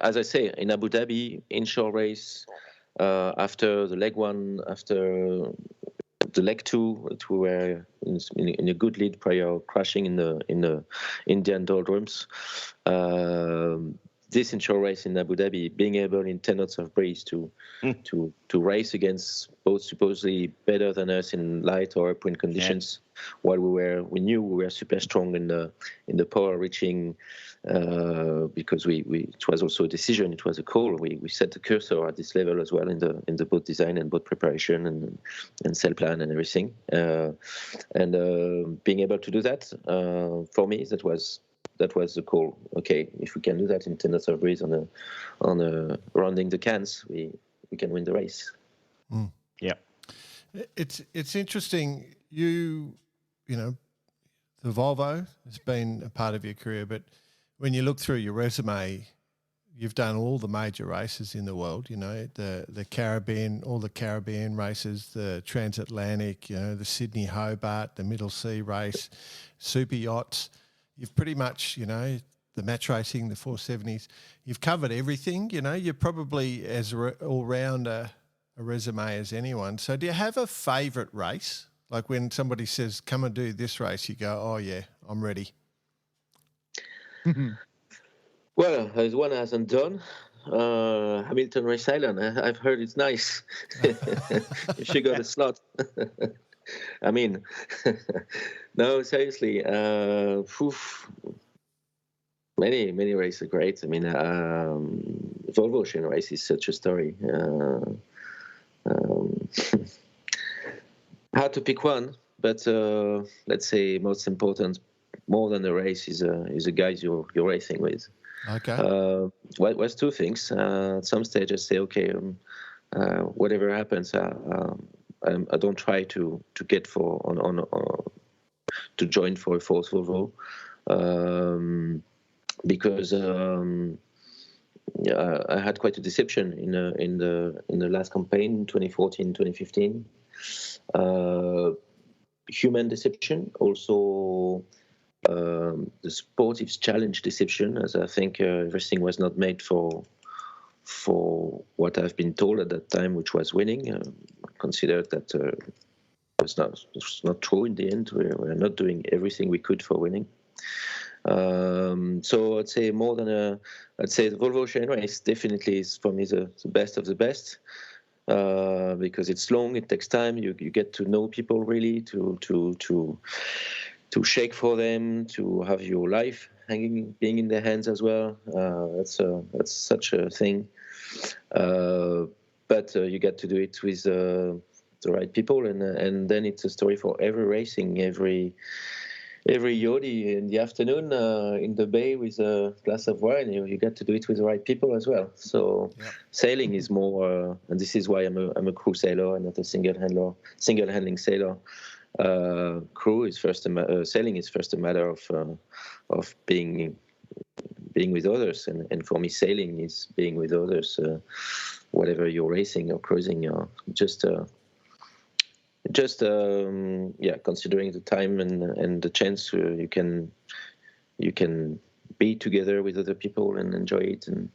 as I say, in Abu Dhabi, inshore race, after the leg one, after the leg two, we were in a good lead prior crashing in the Indian doldrums. this inshore race in Abu Dhabi, being able in 10 knots of breeze to race against both supposedly better than us in light or upwind conditions, while we knew we were super strong in the power reaching, because it was also a decision, it was a call. We set the cursor at this level as well in the boat design and boat preparation and sail plan and everything, and being able to do that, for me, that was the call. Okay, if we can do that in 10 knots of breeze on a rounding the cans, we can win the race. Yeah, it's interesting. You know, the Volvo has been a part of your career, but when you look through your resume, you've done all the major races in the world. You know, the Caribbean, all the Caribbean races, the transatlantic. You know, the Sydney Hobart, the Middle Sea race, super yachts. You've pretty much, you know, the match racing, the 470s, you've covered everything. You know, you're probably as all-round a resume as anyone. So do you have a favourite race? Like when somebody says, come and do this race, you go, oh, yeah, I'm ready. Well, there's one I hasn't done. Hamilton Race Island. I've heard it's nice. If you got a slot. I mean, no, seriously. Many races are great. I mean, Volvo Ocean Race is such a story. Hard to pick one, but let's say most important, more than the race, is the guys you're racing with. Okay. Well, was two things. At some stage, I say, okay, whatever happens, I don't try to get to join for a fourth Volvo, because I had quite a deception in the last campaign, 2014, 2015. Human deception, also the sportive challenge deception, as I think everything was not made for what I've been told at that time, which was winning. I considered that it's not true in the end. We're not doing everything we could for winning. So I'd say the Volvo Ocean Race definitely is for me the best of the best, because it's long, it takes time. You get to know people really, to shake for them, to have your life being in their hands as well. That's such a thing. But you get to do it with the right people, and then it's a story for every racing, every yodi in the afternoon in the bay with a glass of wine. You get to do it with the right people as well. So sailing is more, and this is why I'm a crew sailor and not a single handling sailor. Crew is first. Sailing is first a matter of being with others, and for me, sailing is being with others. Whatever you're racing or cruising, or just considering the time and the chance you can be together with other people and enjoy it, and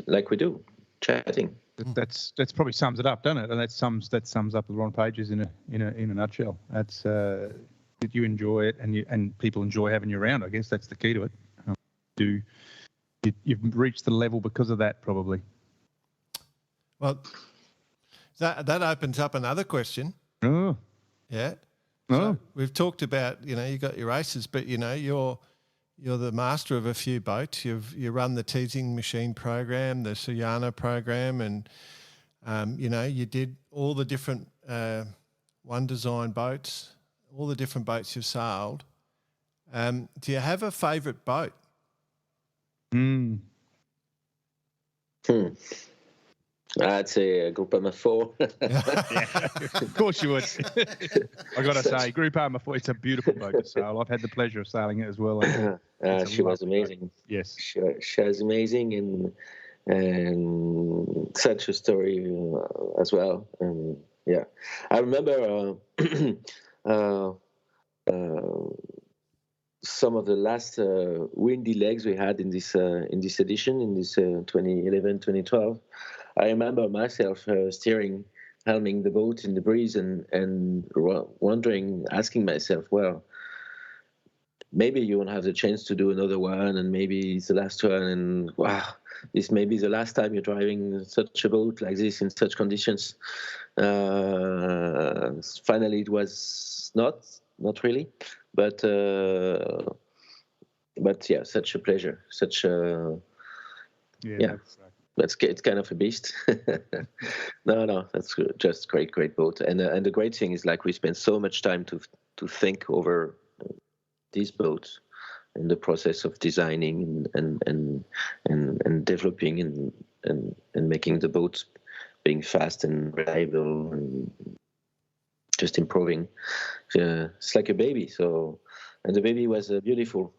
like we do, chatting. That's probably sums it up, doesn't it? And that sums up Laurent Pagès in a nutshell. That's that you enjoy it and people enjoy having you around. I guess that's the key to it. You've reached the level because of that, probably. Well, that opens up another question. Oh, yeah. Oh, So we've talked about, you got your races, but you're the master of a few boats. You run the Teasing Machine program, the Suyana program, and you did all the different one design boats, all the different boats you've sailed. Do you have a favourite boat? I'd say Groupama 4. Of course you would. I got to say, Groupama 4, it's a beautiful boat to sail. I've had the pleasure of sailing it as well. She was amazing. Boat. Yes. She was amazing, and such a story as well. And yeah, I remember some of the last windy legs we had in this edition, in this 2011, 2012. I remember myself steering, helming the boat in the breeze, and wondering, asking myself, well, maybe you won't have the chance to do another one, and maybe it's the last one, and wow, this may be the last time you're driving such a boat like this in such conditions. Finally, it was not really, but yeah, such a pleasure, such a it's kind of a beast. No, that's just great boat, and the great thing is like we spend so much time to think over these boats in the process of designing and developing and making the boats being fast and reliable and just improving. It's like a baby. So, and the baby was beautiful.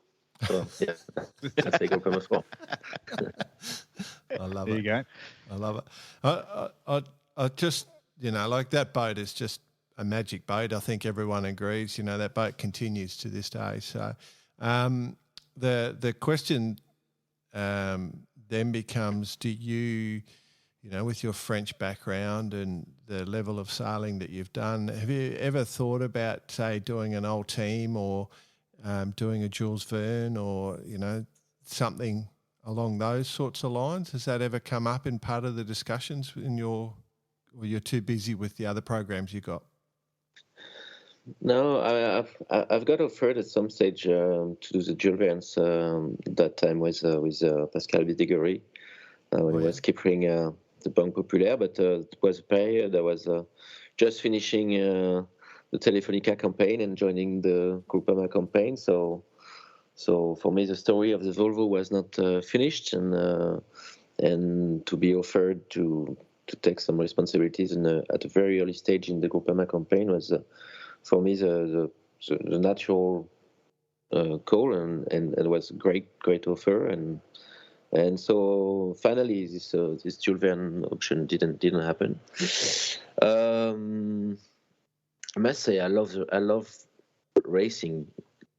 So yeah, I take up as well. I love There it. you go. I love it. I just, like that boat is just a magic boat. I think everyone agrees. That boat continues to this day. So the question then becomes: do you, with your French background and the level of sailing that you've done, have you ever thought about, say, doing an old team or doing a Jules Verne or something along those sorts of lines? Has that ever come up in part of the discussions or you're too busy with the other programs you got? No, I've got offered at some stage to do the Jules Verne's. That time was with Pascal Vidiguery when he was keeping the Banque Populaire, but it was a period I was just finishing the Telefonica campaign and joining the Groupama campaign. So for me, the story of the Volvo was not finished, and to be offered to take some responsibilities at a very early stage in the Groupama campaign was for me the natural call, and it was a great offer, and so finally this Jules Verne option didn't happen. I must say I love racing,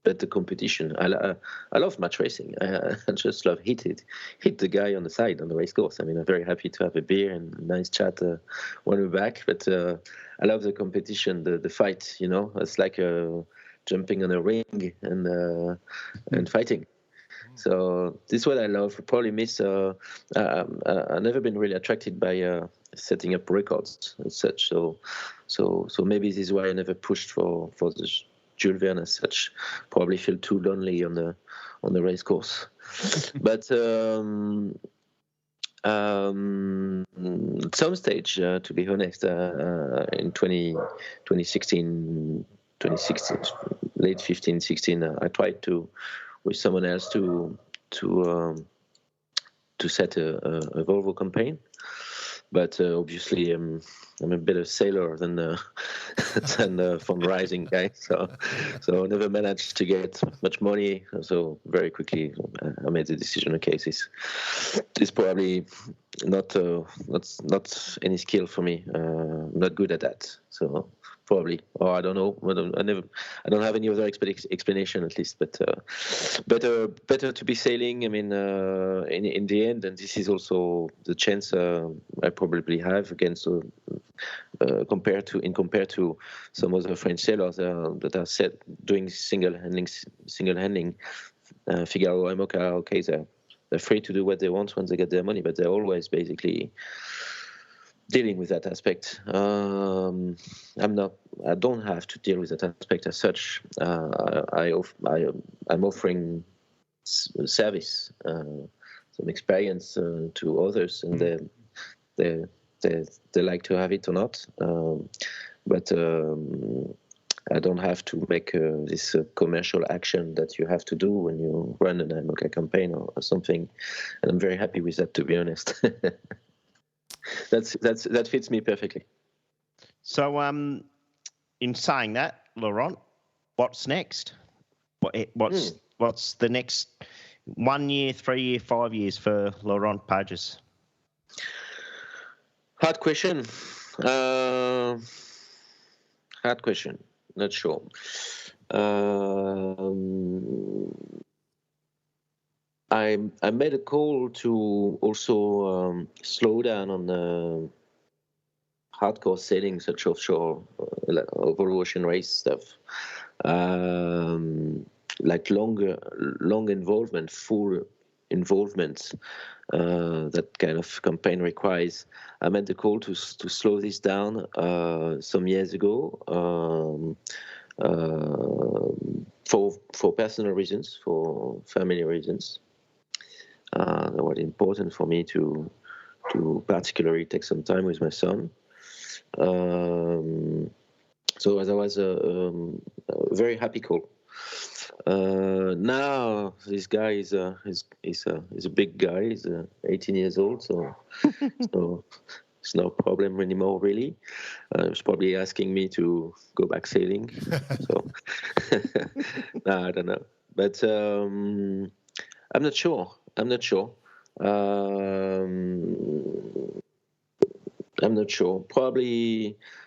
but the competition. I love match racing. I just love hit the guy on the side on the race course. I mean, I'm very happy to have a beer and a nice chat when we're back. But I love the competition, the fight. It's like jumping on a ring and fighting. So this is what I love. Probably miss. I've never been really attracted by setting up records and such. So maybe this is why I never pushed for the Jules Verne as such. Probably feel too lonely on the race course. But at some stage, to be honest, in 2016, late 15, 16, I tried to with someone else to set a Volvo campaign. But obviously, I'm a better sailor than a fundraising guy. So I never managed to get much money. So very quickly, I made the decision. Okay, this is probably not any skill for me. I'm not good at that. So probably, or I don't know. I don't have any other explanation at least. But better to be sailing. I mean, in the end, and this is also the chance I probably have against compared to some other French sailors that are doing single handling. Figaro and Mocha, okay, they're free to do what they want once they get their money, but they're always basically dealing with that aspect. I don't have to deal with that aspect as such. I'm offering service, some experience to others, and they like to have it or not. But I don't have to make this commercial action that you have to do when you run an IMOCA campaign or something. And I'm very happy with that, to be honest. That fits me perfectly. So, in saying that, Laurent, what's next? What's the next 1 year, 3 year, 5 years for Laurent Pagès? Hard question. Not sure. I made a call to also slow down on the hardcore sailing, such offshore over ocean race stuff. like long involvement, full involvement that kind of campaign requires. I made the call to slow this down some years ago for personal reasons, for family reasons. That was important for me to particularly take some time with my son. So that was a very happy call. Now this guy is a big guy. He's 18 years old, so it's no problem anymore, really. He's probably asking me to go back sailing. So no, I don't know, but I'm not sure. I'm not sure.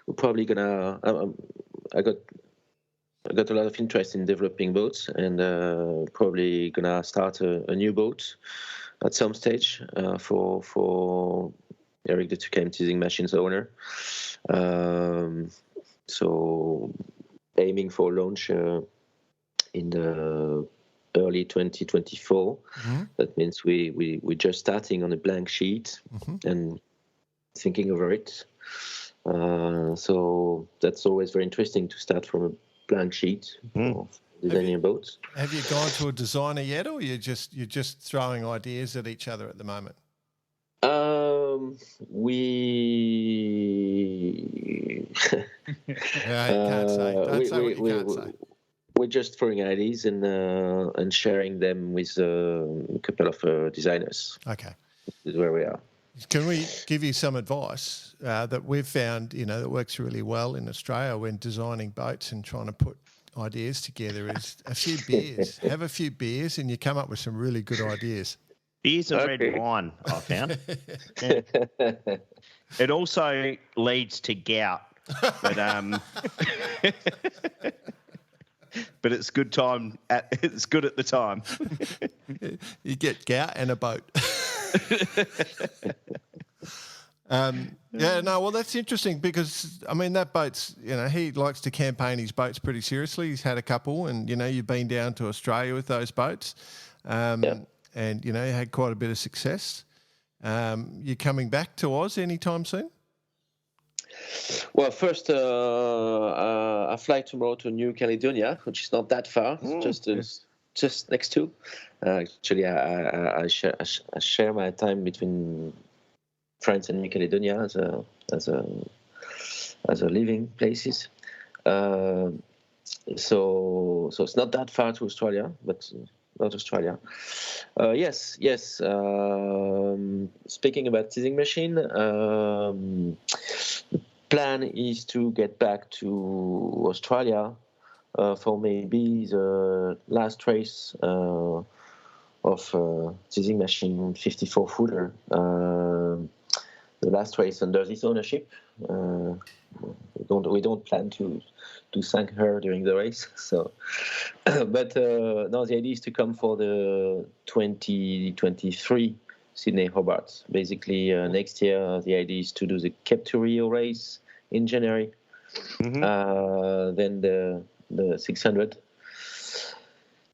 We're probably gonna. I got a lot of interest in developing boats, and probably gonna start a new boat at some stage for Eric, the Toucan Teasing Machine's owner. So aiming for launch in the early 2024. Mm-hmm. That means we're just starting on a blank sheet and thinking over it. So that's always very interesting to start from a blank sheet for designing boats. Have you gone to a designer yet, or you're just throwing ideas at each other at the moment? Yeah, you can't say. Don't say what you can't say. We're just throwing ideas and sharing them with a couple of designers. Okay, this is where we are. Can we give you some advice that we've found, that works really well in Australia when designing boats and trying to put ideas together? Is a few beers. Have a few beers, and you come up with some really good ideas. Beers and red wine, I found. Yeah. It also leads to gout, but but it's good time. It's good at the time. You get gout and a boat. Well, that's interesting because, that boat's, he likes to campaign his boats pretty seriously. He's had a couple, and, you've been down to Australia with those boats, and, you had quite a bit of success. You coming back to Oz anytime soon? Well, first, I fly tomorrow to New Caledonia, which is not that far, just next to. Actually, I share my time between France and New Caledonia as a living places. So it's not that far to Australia, but not Australia. Yes. Speaking about Teasing Machine, the plan is to get back to Australia for maybe the last race of Teasing Machine 54 footer. The last race under this ownership. We don't plan to thank her during the race. So, but no, the idea is to come for the 2023 Sydney Hobart. Basically, next year the idea is to do the Cape to Rio race in January. Then the 600.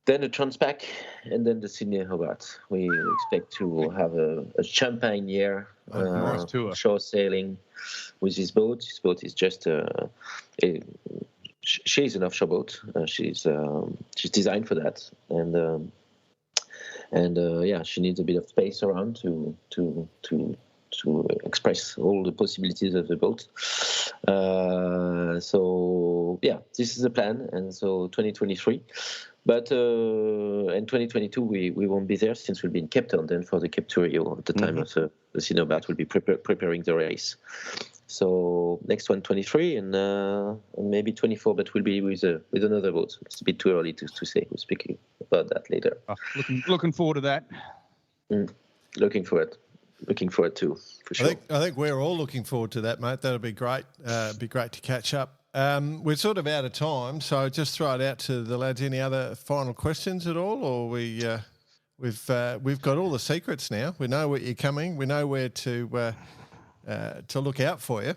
Then the Transpac, and then the Sydney Hobart. We expect to have a champagne year, shore sailing with this boat. This boat is just she's an offshore boat. She's designed for that, and she needs a bit of space around to express all the possibilities of the boat. This is the plan, and so 2023. But in 2022, we won't be there since we'll be in Cape Town then for the Cape to Rio at the time of the Sydney Hobart. We'll be preparing the race. So next one, 23, and maybe 24, but we'll be with another boat. It's a bit too early to say. We're speaking about that later. Looking forward to that. Looking forward too, for sure. I think we're all looking forward to that, mate. That'll be great. Be great to catch up. We're sort of out of time, so just throw it out to the lads. Any other final questions at all, or we've got all the secrets now. We know where you're coming. We know where to look out for you.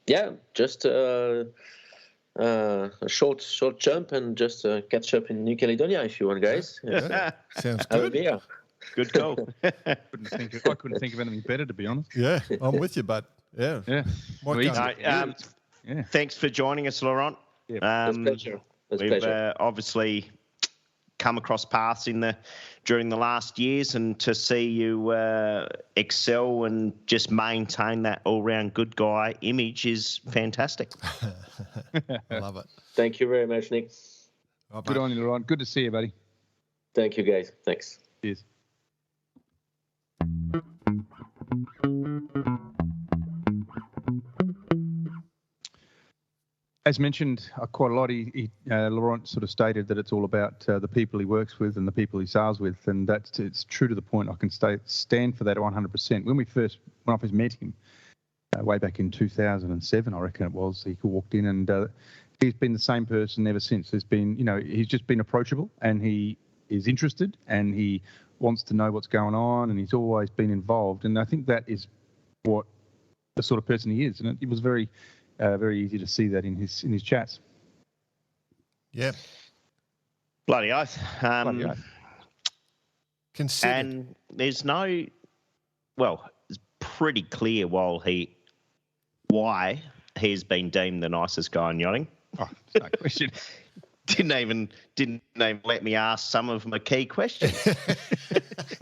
Yeah, just a short jump and just catch up in New Caledonia if you want, guys. Yeah. Sounds Have a good. beer. Good call. I couldn't think of anything better, to be honest. Yeah, I'm with you, bud. Yeah. Yeah. Might We- go- Yeah. Thanks for joining us, Laurent. Yeah, It's a pleasure. It's a We've pleasure. obviously come across paths during the last years, and to see you excel and just maintain that all-round good guy image is fantastic. I love it. Thank you very much, Nick. Right, Good mate. on you, Laurent. Good to see you, buddy. Thank you, guys. Thanks. Cheers. As mentioned quite a lot, Laurent sort of stated that it's all about the people he works with and the people he sails with, and it's true to the point. I can stand for that 100%. When I first met him, way back in 2007, I reckon it was, he walked in, and he's been the same person ever since. He's just been approachable, and he is interested, and he wants to know what's going on, and he's always been involved, and I think that is what the sort of person he is, and it was very easy to see that in his chats. Yeah. Bloody oath. Bloody oath. Considered. And there's it's pretty clear why he's been deemed the nicest guy in yachting. Oh, no question. Didn't even let me ask some of my key questions.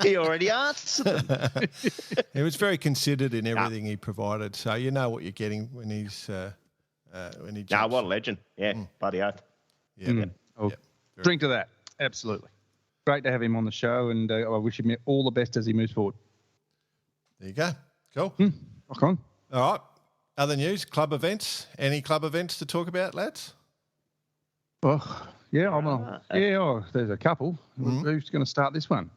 He already answered them. He was very considered in everything he provided, so you know what you're getting when he's when he jumps. What a legend. Yeah, bloody oath. Yeah. Oh, drink to that. Absolutely. Great to have him on the show, and I wish him all the best as he moves forward. There you go. Cool. Rock on. All right. Other news, club events. Any club events to talk about, lads? Oh, yeah, there's a couple. Who's going to start this one?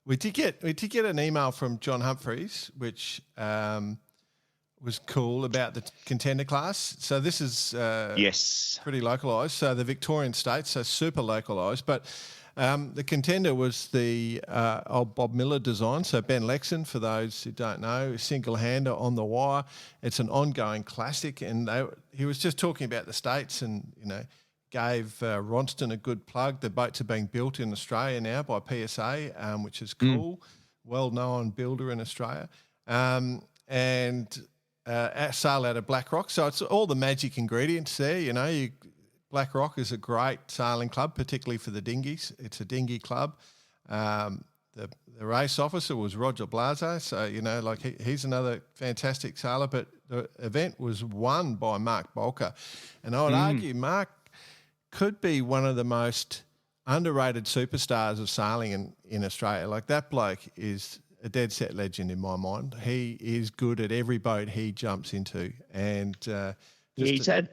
We did get an email from John Humphreys, which was cool, about the contender class. So this is Yes. pretty localised. So the Victorian states, so super localised. But the contender was the old Bob Miller design. So Ben Lexon, for those who don't know, single-hander on the wire. It's an ongoing classic, and he was just talking about the states, and gave Ronston a good plug. The boats are being built in Australia now by PSA, which is cool. Well-known builder in Australia, and sail out of Black Rock. So it's all the magic ingredients there. Black Rock is a great sailing club, particularly for the dinghies. It's a dinghy club. The race officer was Roger Blase, so he's another fantastic sailor. But the event was won by Mark Bolker, and I would argue Mark could be one of the most underrated superstars of sailing in Australia. Like, that bloke is a dead set legend in my mind. He is good at every boat he jumps into, and He's had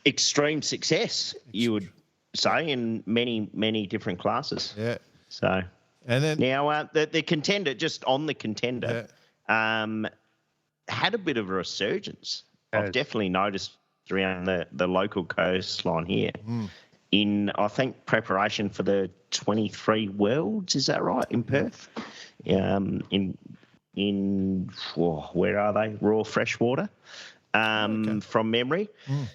extreme success, you would say, in many different classes. Yeah. So, and then now the contender, just on the contender, had a bit of a resurgence. I've definitely noticed around the local coastline here in, I think, preparation for the 23 Worlds. Is that right, in Perth? Where are they? Raw Freshwater. From memory.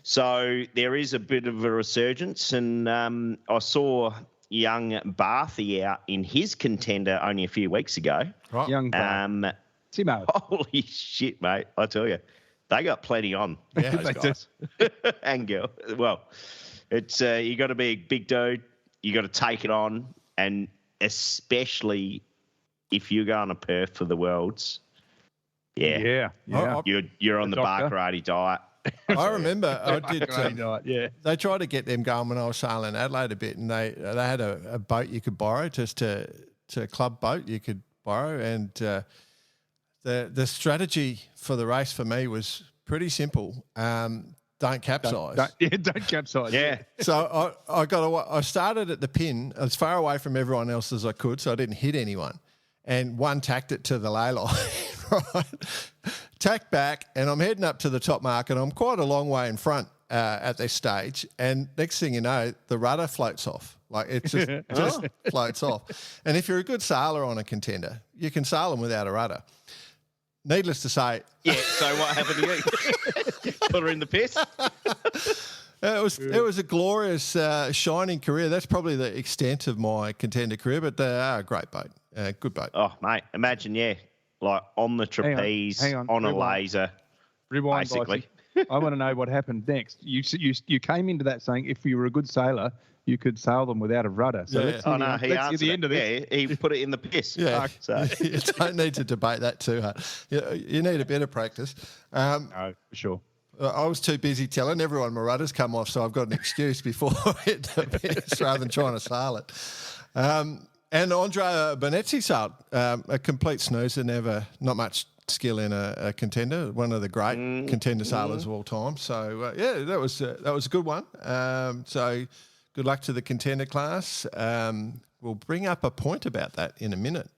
So there is a bit of a resurgence, and I saw young Barthy out in his contender only a few weeks ago. Right. Young Timo. Holy shit, mate. I tell you, they got plenty on, those guys. And girl. Well, it's you got to be a big dude. You got to take it on, and especially if you're going to Perth for the Worlds. Yeah. You're on the bar karate diet. I remember I did. They tried to get them going when I was sailing Adelaide a bit, and they had a boat you could borrow, just a club boat you could borrow, and the strategy for the race for me was pretty simple. Don't capsize. Don't capsize. Yeah. So I started at the pin as far away from everyone else as I could, so I didn't hit anyone, and one tacked it to the lay line. Right, tack back, and I'm heading up to the top mark, and I'm quite a long way in front at this stage. And next thing you know, the rudder floats off. Like, it just floats off. And if you're a good sailor on a contender, you can sail them without a rudder. needless to say, Yeah. So what happened to you? Put her in the piss. It was a glorious, shining career. That's probably the extent of my contender career, but they are a great boat, good boat. Oh, mate, imagine, like on the trapeze, hang on. on a Rewind. laser, Rewind, basically. Bicey. I want to know what happened next. You came into that saying if you were a good sailor, you could sail them without a rudder. So Yeah. let's see He the answered end of this. Yeah, he put it in the piss. Yeah, So you don't need to debate that too hard. You need a bit of practice. No, for sure. I was too busy telling everyone my rudder's come off, so I've got an excuse before I hit the piss rather than trying to sail it. And Andrea Bonezzi sailed a complete snoozer, not much skill in a contender, one of the great contender sailors of all time. So, that was a good one. So good luck to the contender class. We'll bring up a point about that in a minute.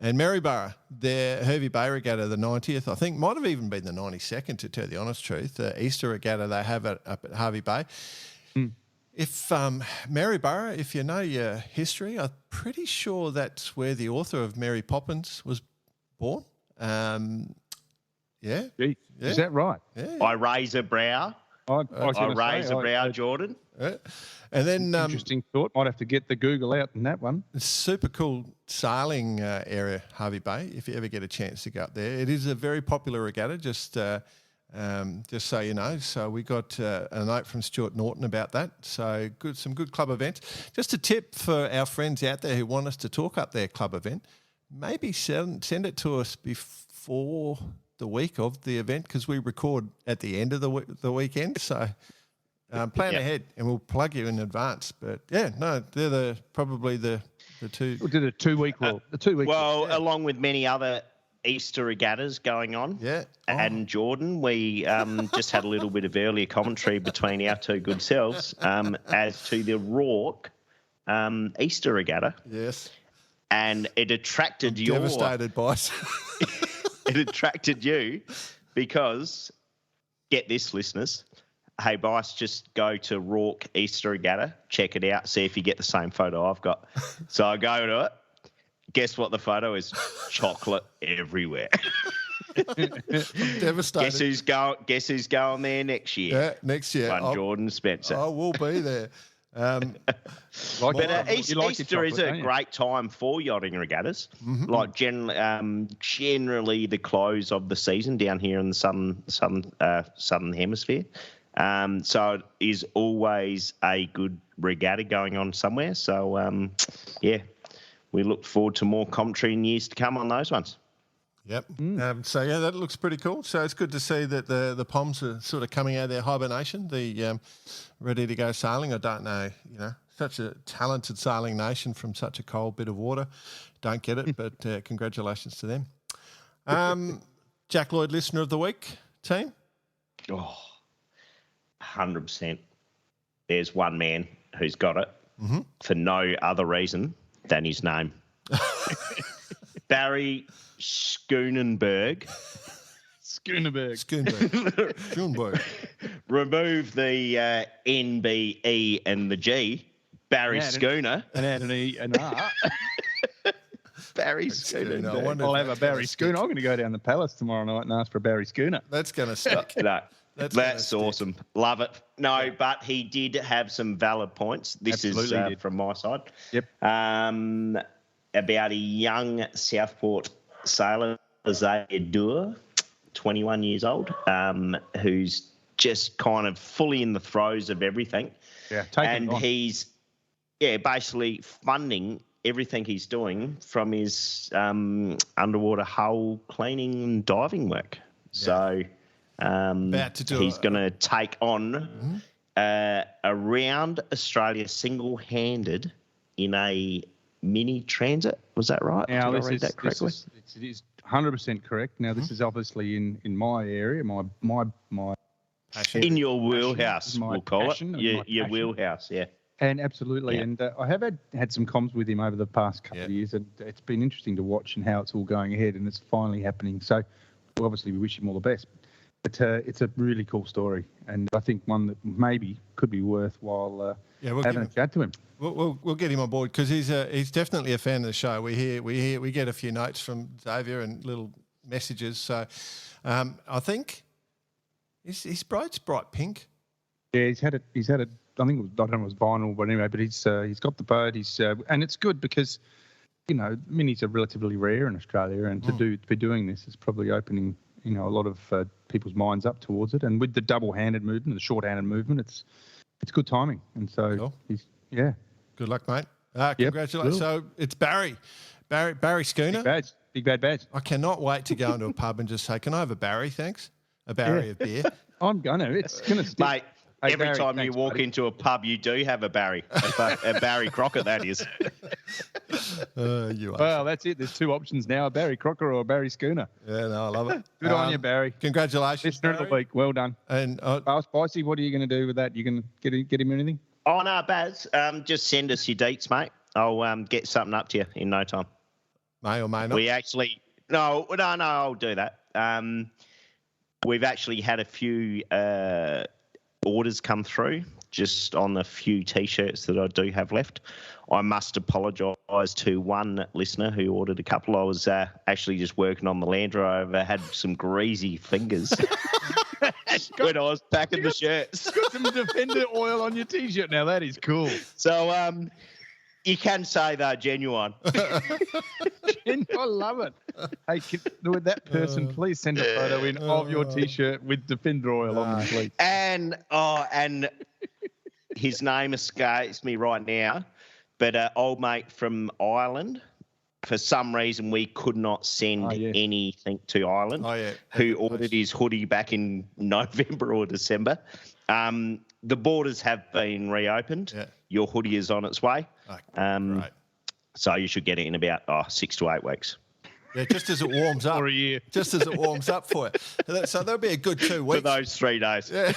And Maryborough, their Hervey Bay Regatta, the 90th, I think, might have even been the 92nd, to tell the honest truth. The Easter Regatta they have up at Hervey Bay. If Maryborough, if you know your history, I'm pretty sure that's where the author of Mary Poppins was born. Yeah. Gee, is that right? Yeah. I raise a brow. I raise a brow, Jordan. Yeah. And then Interesting thought. Might have to get the Google out in that one. it's super cool sailing area, Hervey Bay, if you ever get a chance to go up there. It is a very popular regatta, just so you know. So we got a note from Stuart Norton about that. So some good club events. Just a tip for our friends out there who want us to talk up their club event, maybe send it to us before the week of the event, because we record at the end of the weekend. So plan ahead and we'll plug you in advance. But they're probably the two. We did a 2 week rule. The 2 week. Well, along with many other Easter regattas going on. Yeah. And Jordan, we just had a little bit of earlier commentary between our two good selves as to the Rourke Easter regatta. Yes. And it attracted your... Devastated by it. It attracted you because, get this, listeners, hey, Bice, just go to Rourke Easter Regatta, check it out, see if you get the same photo I've got. So I go to it. Guess what the photo is? Chocolate everywhere. Devastated. Guess who's going there next year? Yeah, next year. Jordan Spencer. I will be there. Easter is a great time for yachting regattas. Mm-hmm. Like generally the close of the season down here in the southern hemisphere. So it is always a good regatta going on somewhere. So we look forward to more commentary in years to come on those ones. Yep. That looks pretty cool. So it's good to see that the Poms are sort of coming out of their hibernation, ready to go sailing. I don't know, such a talented sailing nation from such a cold bit of water. Don't get it, but congratulations to them. Jack Lloyd, Listener of the Week, team? Oh, 100%. There's one man who's got it for no other reason than his name. Barry Schoonenberg. Schoonberg. Remove the NBE and the G. Barry Schooner. And add an E and an R. Barry Schooner. I'll have a Barry Schooner. I'm going to go down the Palace tomorrow night and ask for a Barry Schooner. That's going to stick. No, that's awesome. Love it. No, but he did have some valid points. This is from my side. Yep. About a young Southport sailor, Isaiah Doer, 21 years old, who's just kind of fully in the throes of everything. Yeah, he's basically funding everything he's doing from his underwater hull cleaning and diving work. Yeah. So he's going to take on around Australia single-handed in a mini transit. Was that right? Now, Did I read that correctly? It is 100% correct. Now, this is obviously in my area, my passion. In your wheelhouse, we'll call it. Your passion. Wheelhouse, yeah. And absolutely. Yeah. And I have had some comms with him over the past couple of years, and it's been interesting to watch and how it's all going ahead, and it's finally happening. So, obviously, we wish him all the best. But it's a really cool story, and I think one that maybe could be worthwhile having a chat to him. We'll get him on board because he's definitely a fan of the show. We get a few notes from Xavier and little messages. So I think his boat's bright pink. Yeah, he's had a. I think I don't know if it was vinyl, but anyway, but he's got the boat. And it's good because, minis are relatively rare in Australia, and to be doing this is probably opening, a lot of people's minds up towards it. And with the double-handed movement, the short-handed movement, it's good timing. And so Cool. Good luck, mate. Congratulations. So it's Barry Schooner. Big bad badge. I cannot wait to go into a pub and just say, "Can I have a Barry, thanks? A Barry of beer." I'm gonna. It's gonna stick. Mate, every Barry, time thanks, you walk buddy. into a pub, you do have a Barry, a Barry Crocker, that is. You are. Well, that's it. There's two options now: a Barry Crocker or a Barry Schooner. Yeah, no, I love it. Good on you, Barry. Congratulations, Listener of the Barry. week. Well done. And Spicy, what are you going to do with that? You going to get him anything? Oh, no, Baz, just send us your deets, mate. I'll get something up to you in no time. may or may not. We actually... No, I'll do that. We've actually had a few orders come through just on the few T-shirts that I do have left. I must apologise to one listener who ordered a couple. I was actually just working on the Land Rover, had some greasy fingers when I was packing the shirts. Got some Defender oil on your T-shirt now. That is cool. So you can say they're genuine. I love it. Hey, would that person please send a photo in of your T-shirt with Defender oil on the sleeve? And his name escapes me right now, but old mate from Ireland. For some reason, we could not send anything to Ireland. Oh, yeah. Who ordered his hoodie back in November or December. The borders have been reopened. Yeah. Your hoodie is on its way. Right. So you should get it in about 6 to 8 weeks. Yeah, just as it warms up. Or a year. Just as it warms up for you. So there'll be a good 2 weeks. For those 3 days. Yeah.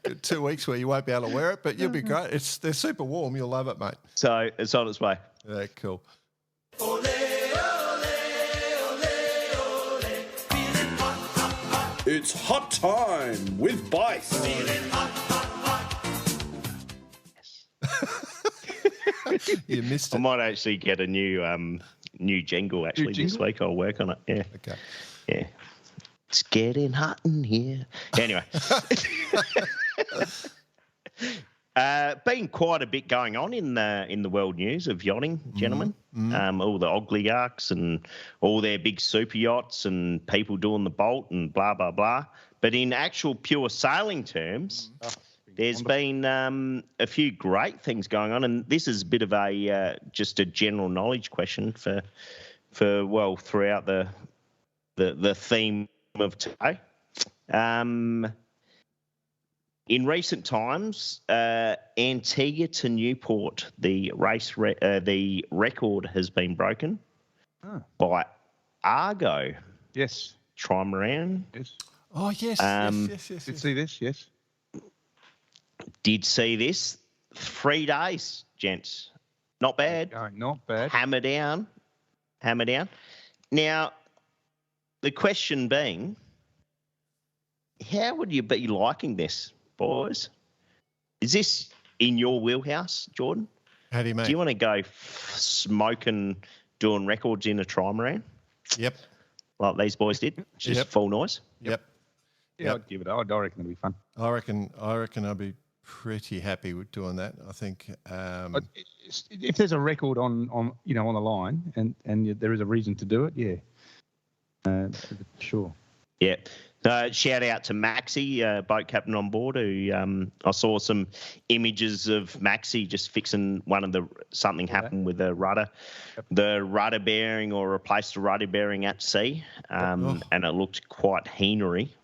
Good 2 weeks where you won't be able to wear it, but you'll be great. They're super warm. You'll love it, mate. So it's on its way. Yeah, cool. It's hot time with Bice. You missed I it. might actually get a new jingle actually this week. I'll work on it. Yeah. Okay. Yeah. It's getting hot in here. Anyway. Been quite a bit going on in the world news of yachting, gentlemen. All the oligarchs and all their big super yachts and people doing the bolt and blah, blah, blah. But in actual pure sailing terms, there's been a few great things going on. And this is a bit of a just a general knowledge question for throughout the theme of today. In recent times, Antigua to Newport, the record has been broken by Argo. Yes. Trimaran. Yes. Oh, yes. Yes. Did see this? Yes. Did see this. 3 days, gents. Not bad. Not bad. Hammer down. Now, the question being, how would you be liking this, boys? Is this in your wheelhouse, Jordan? How do you mean? Do you want to go smoking, doing records in a trimaran Yep. like these boys did? Just Yep. full noise? Yep. Yeah, I'd give it. I reckon it'll be fun. I reckon I'd be pretty happy with doing that. I think. But if there's a record on the line and there is a reason to do it, sure. Yeah. Shout out to Maxi, boat captain on board, who I saw some images of Maxi just fixing something happened with the rudder bearing or replaced the rudder bearing at sea, and it looked quite heenery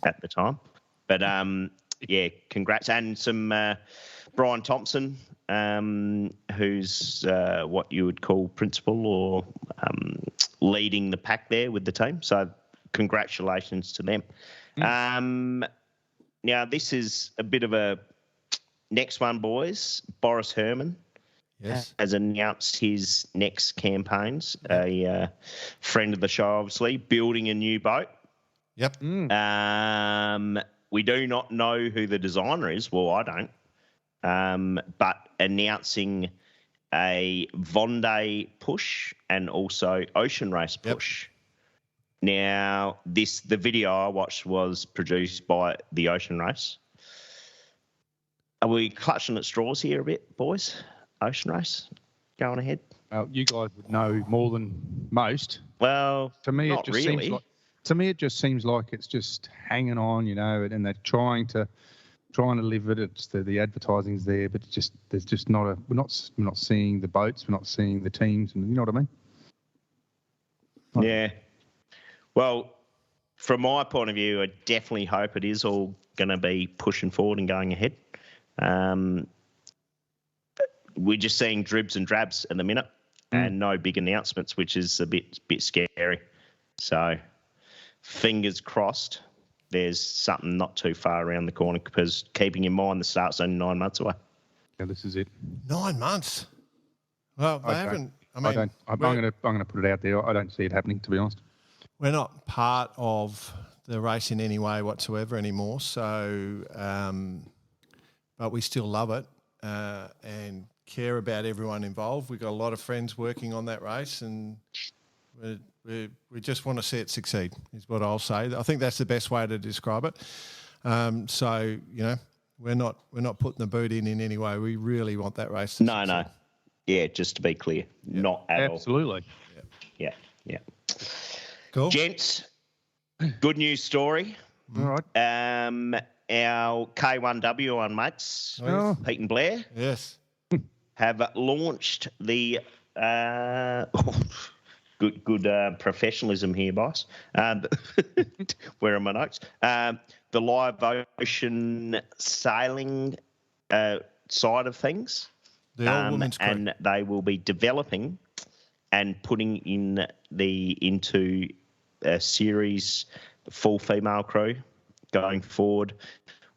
at the time. But congrats. And some Brian Thompson, who's what you would call principal or leading the pack there with the team. So congratulations to them. Now, this is a bit of a next one, boys. Boris Herman has announced his next campaigns. A friend of the show, obviously, building a new boat. Yep. We do not know who the designer is. Well, I don't. But announcing a Vendée push and also Ocean Race push. Now, the video I watched was produced by the Ocean Race. Are we clutching at straws here a bit, boys? Ocean Race, going ahead. You guys would know more than most. Well, to me, not it just really. seems like. To me, it just seems like it's just hanging on, and they're trying to live it. It's the advertising's there, but there's just not we're not seeing the boats, we're not seeing the teams, and you know what I mean? Yeah. Well, from my point of view, I definitely hope it is all going to be pushing forward and going ahead. We're just seeing dribs and drabs at the minute, and no big announcements, which is a bit scary. So, fingers crossed, there's something not too far around the corner, because keeping in mind the start's only 9 months away. Yeah, this is it. 9 months. Well, they haven't. I'm going to put it out there. I don't see it happening, to be honest. We're not part of the race in any way whatsoever anymore. So, but we still love it and care about everyone involved. We've got a lot of friends working on that race, and we just want to see it succeed, is what I'll say. I think that's the best way to describe it. So, we're not putting the boot in any way. We really want that race to succeed. No. Yeah, just to be clear, not at all. Absolutely. Yeah. Cool. Gents, good news story. All right. Our K1W1 mates, Pete and Blair, Yes. have launched the good professionalism here, boss. Where are my notes? The live ocean sailing side of things. The old women's crew. And they will be developing and putting into a series full female crew going forward,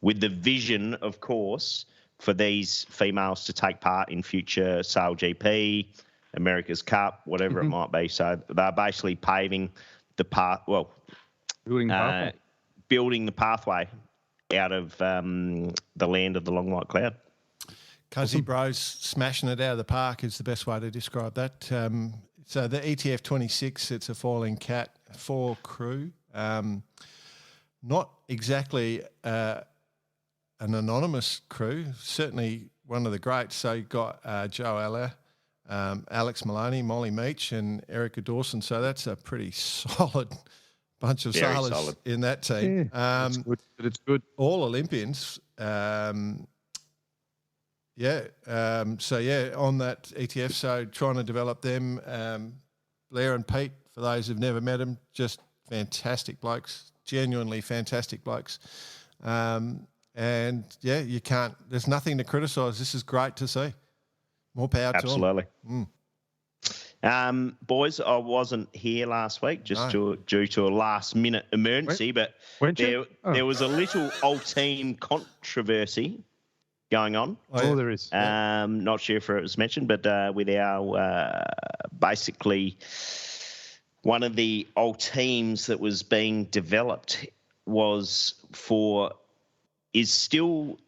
with the vision, of course, for these females to take part in future Sail GP, America's Cup, whatever it might be. So they're basically paving the path. Well, building the pathway out of the land of the long white cloud. Cuzzy Bros smashing it out of the park is the best way to describe that. So the ETF 26, it's a Falling Cat 4 crew. Not exactly an anonymous crew, certainly one of the greats. So you've got Joe Eller, Alex Maloney, Molly Meach and Erica Dawson. So that's a pretty solid bunch of sailors in that team. Yeah, it's good. All Olympians. On that ETF, so trying to develop them. Blair and Pete, for those who've never met them, just fantastic blokes, genuinely fantastic blokes. You can't, there's nothing to criticise. This is great to see. More power to them. Absolutely. Boys, I wasn't here last week due to a last-minute emergency, but there was a little old team controversy going on. There is. Not sure if it was mentioned, but with our basically one of the old teams that was being developed is still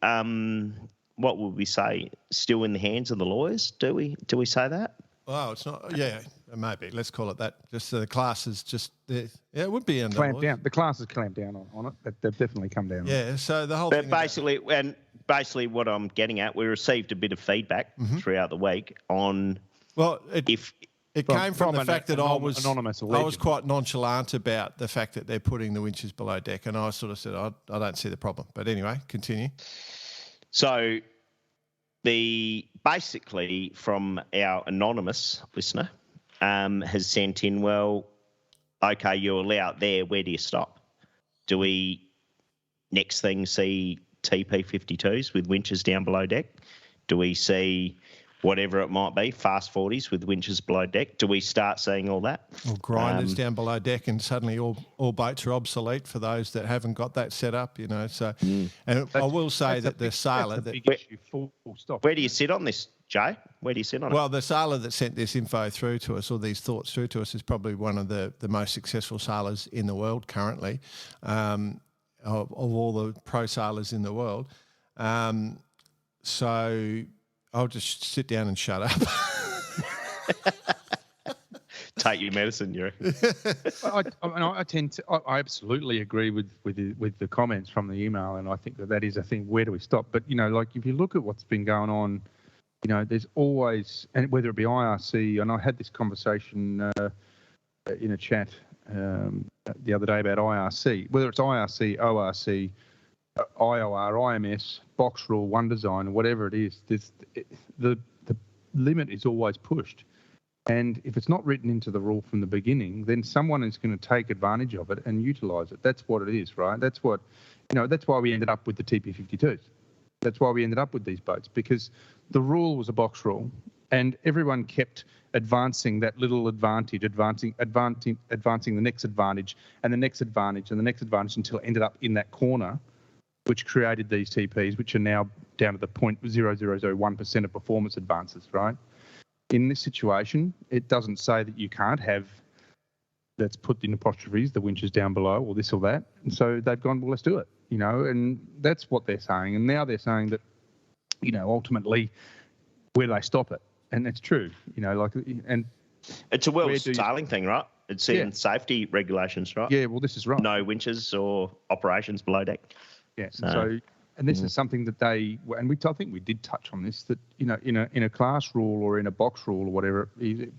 what would we say? Still in the hands of the lawyers? Do we say that? Well, it's not. Yeah, maybe. Let's call it that. Just the class is just there. Yeah, it would be in clamped down. The class has clamped down on it. They've definitely come down. Yeah. So the whole but thing. Basically, what I'm getting at, we received a bit of feedback throughout the week on. Well, it came from the fact that I was quite nonchalant about the fact that they're putting the winches below deck, and I sort of said I don't see the problem. But anyway, continue. So, basically from our anonymous listener has sent in, well, okay, you allow it there. Where do you stop? Do we next thing see TP52s with winches down below deck? Do we see whatever it might be, fast 40s with winches below deck? Do we start seeing all that? Or grinders down below deck, and suddenly all boats are obsolete for those that haven't got that set up, So, and I will say that the sailor where do you sit on this, Jay? Where do you sit on it? Well, the sailor that sent this info through to us, or these thoughts through to us, is probably one of the most successful sailors in the world currently. Of all the pro sailors in the world. So I'll just sit down and shut up. take your medicine, you reckon? I absolutely agree with the comments from the email, and I think that is a thing. Where do we stop? But like if you look at what's been going on, there's always, and whether it be IRC, and I had this conversation in a chat the other day about IRC, whether it's IRC, ORC, IOR, IMS, box rule, one design, whatever it is, the limit is always pushed. And if it's not written into the rule from the beginning, then someone is going to take advantage of it and utilise it. That's what it is, right? That's what, that's why we ended up with the TP52s. That's why we ended up with these boats, because the rule was a box rule and everyone kept advancing that little advantage, advancing the next advantage and the next advantage and the next advantage until it ended up in that corner, which created these TPs, which are now down to the 0.0001% of performance advances, right? In this situation, it doesn't say that you can't have, that's put in apostrophes, the winches down below or this or that. And so they've gone, well, let's do it, and that's what they're saying. And now they're saying that, ultimately, where they stop it. And it's true, and it's a world sailing thing, right? It's in safety regulations, right? Yeah, well, this is right. No winches or operations below deck. Yeah, so and this is something that I think we did touch on this, that in a class rule or in a box rule or whatever, it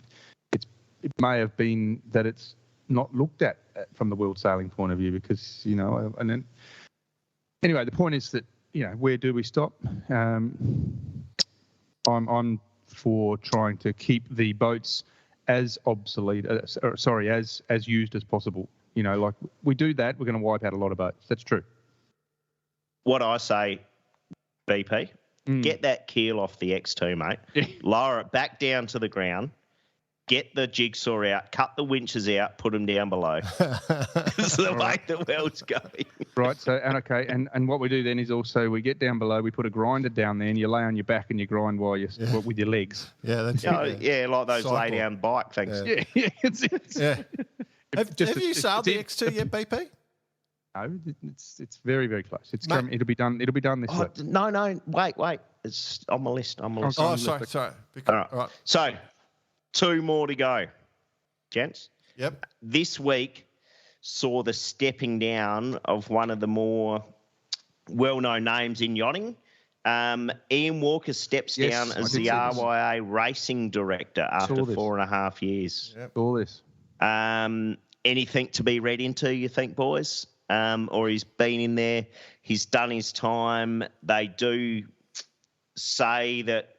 may have been that it's not looked at from the world sailing point of view, because and then anyway, the point is that where do we stop? I'm for trying to keep the boats as obsolete, as used as possible. Like we do that, we're going to wipe out a lot of boats. That's true. What I say, BP, get that keel off the X2, mate. Lower it back down to the ground. Get the jigsaw out. Cut the winches out. Put them down below. It's the way the world's going. Right. So and what we do then is also we get down below. We put a grinder down there, and you lay on your back and you grind while you with your legs. Yeah, that's like those lay down bike things. Yeah. Have you sailed the X2 yet, BP? No, it's very, very close. It'll be done this week. No, wait. It's on my list. Oh, sorry. All right. So, 2 more to go, gents. Yep. This week saw the stepping down of one of the more well-known names in yachting. Ian Walker steps down as the RYA racing director after 4.5 years. Yep. All this. Anything to be read into, you think, boys? Or he's been in there, he's done his time. They do say that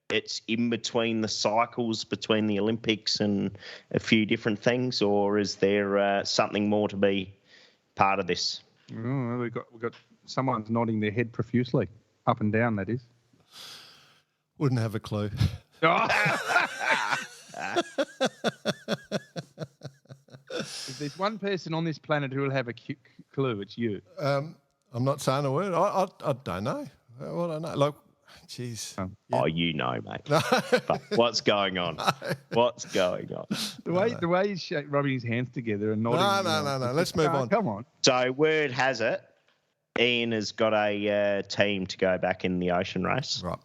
it's in between the cycles between the Olympics and a few different things, or is there something more to be part of this? Oh, we've got someone's nodding their head profusely, up and down, that is. Wouldn't have a clue. If there's one person on this planet who will have a clue, it's you. I'm not saying a word. I don't know. What I know. Like, jeez. Oh, you know, mate. But what's going on? What's going on? The way he's rubbing his hands together and nodding. No. Let's move on. Come on. So word has it, Ian has got a team to go back in the ocean race. Right.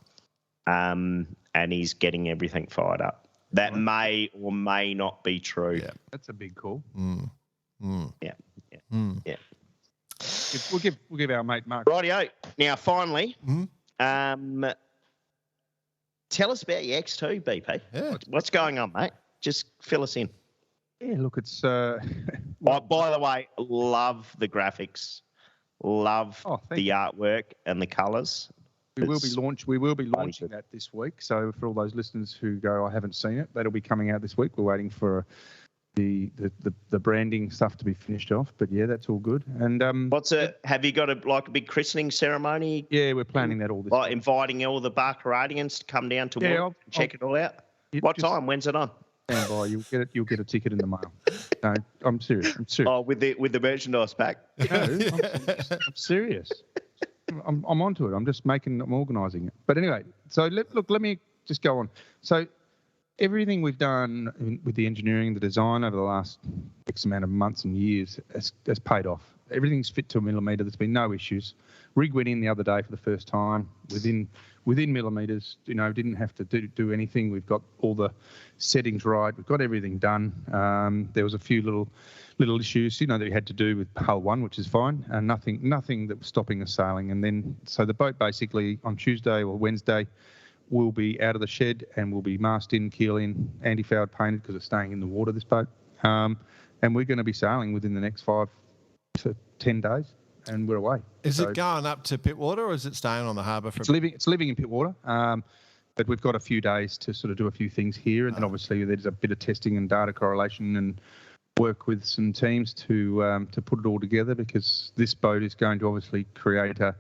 And he's getting everything fired up. That may or may not be true. Yeah. That's a big call. Yeah. We'll give our mate Mark. Rightio. Now, finally, tell us about your X2, BP. Yeah. What's going on, mate? Just fill us in. Yeah, look, it's... by the way, love the graphics. Love the artwork and the colours. We will be launching that this week. So for all those listeners who go, I haven't seen it, that'll be coming out this week. We're waiting for the branding stuff to be finished off. But yeah, that's all good. And have you got a big christening ceremony? Yeah, we're planning that all this. Like inviting all the Barcaradians to come down to work and check it all out. What time? When's it on? Stand by. You'll get a ticket in the mail. No, I'm serious. Oh, with the merchandise pack. No, I'm serious. I'm onto it. I'm organising it. But anyway, so let me just go on. So everything we've done with the engineering, the design over the last X amount of months and years has paid off. Everything's fit to a millimetre. There's been no issues. rig went in the other day for the first time within millimetres. Didn't have to do anything. We've got all the settings right. We've got everything done. There was a few little issues, that we had to do with hull one, which is fine, and nothing that was stopping us sailing. And then so the boat basically on Tuesday or Wednesday will be out of the shed and will be mast in, keel in, anti-foul painted because it's staying in the water, this boat. And we're going to be sailing within the next 5 to 10 days, and we're away. Is it going up to Pittwater, or is it staying on the harbour? It's living in Pittwater, but we've got a few days to sort of do a few things here, and then obviously there's a bit of testing and data correlation and work with some teams to put it all together, because this boat is going to obviously create a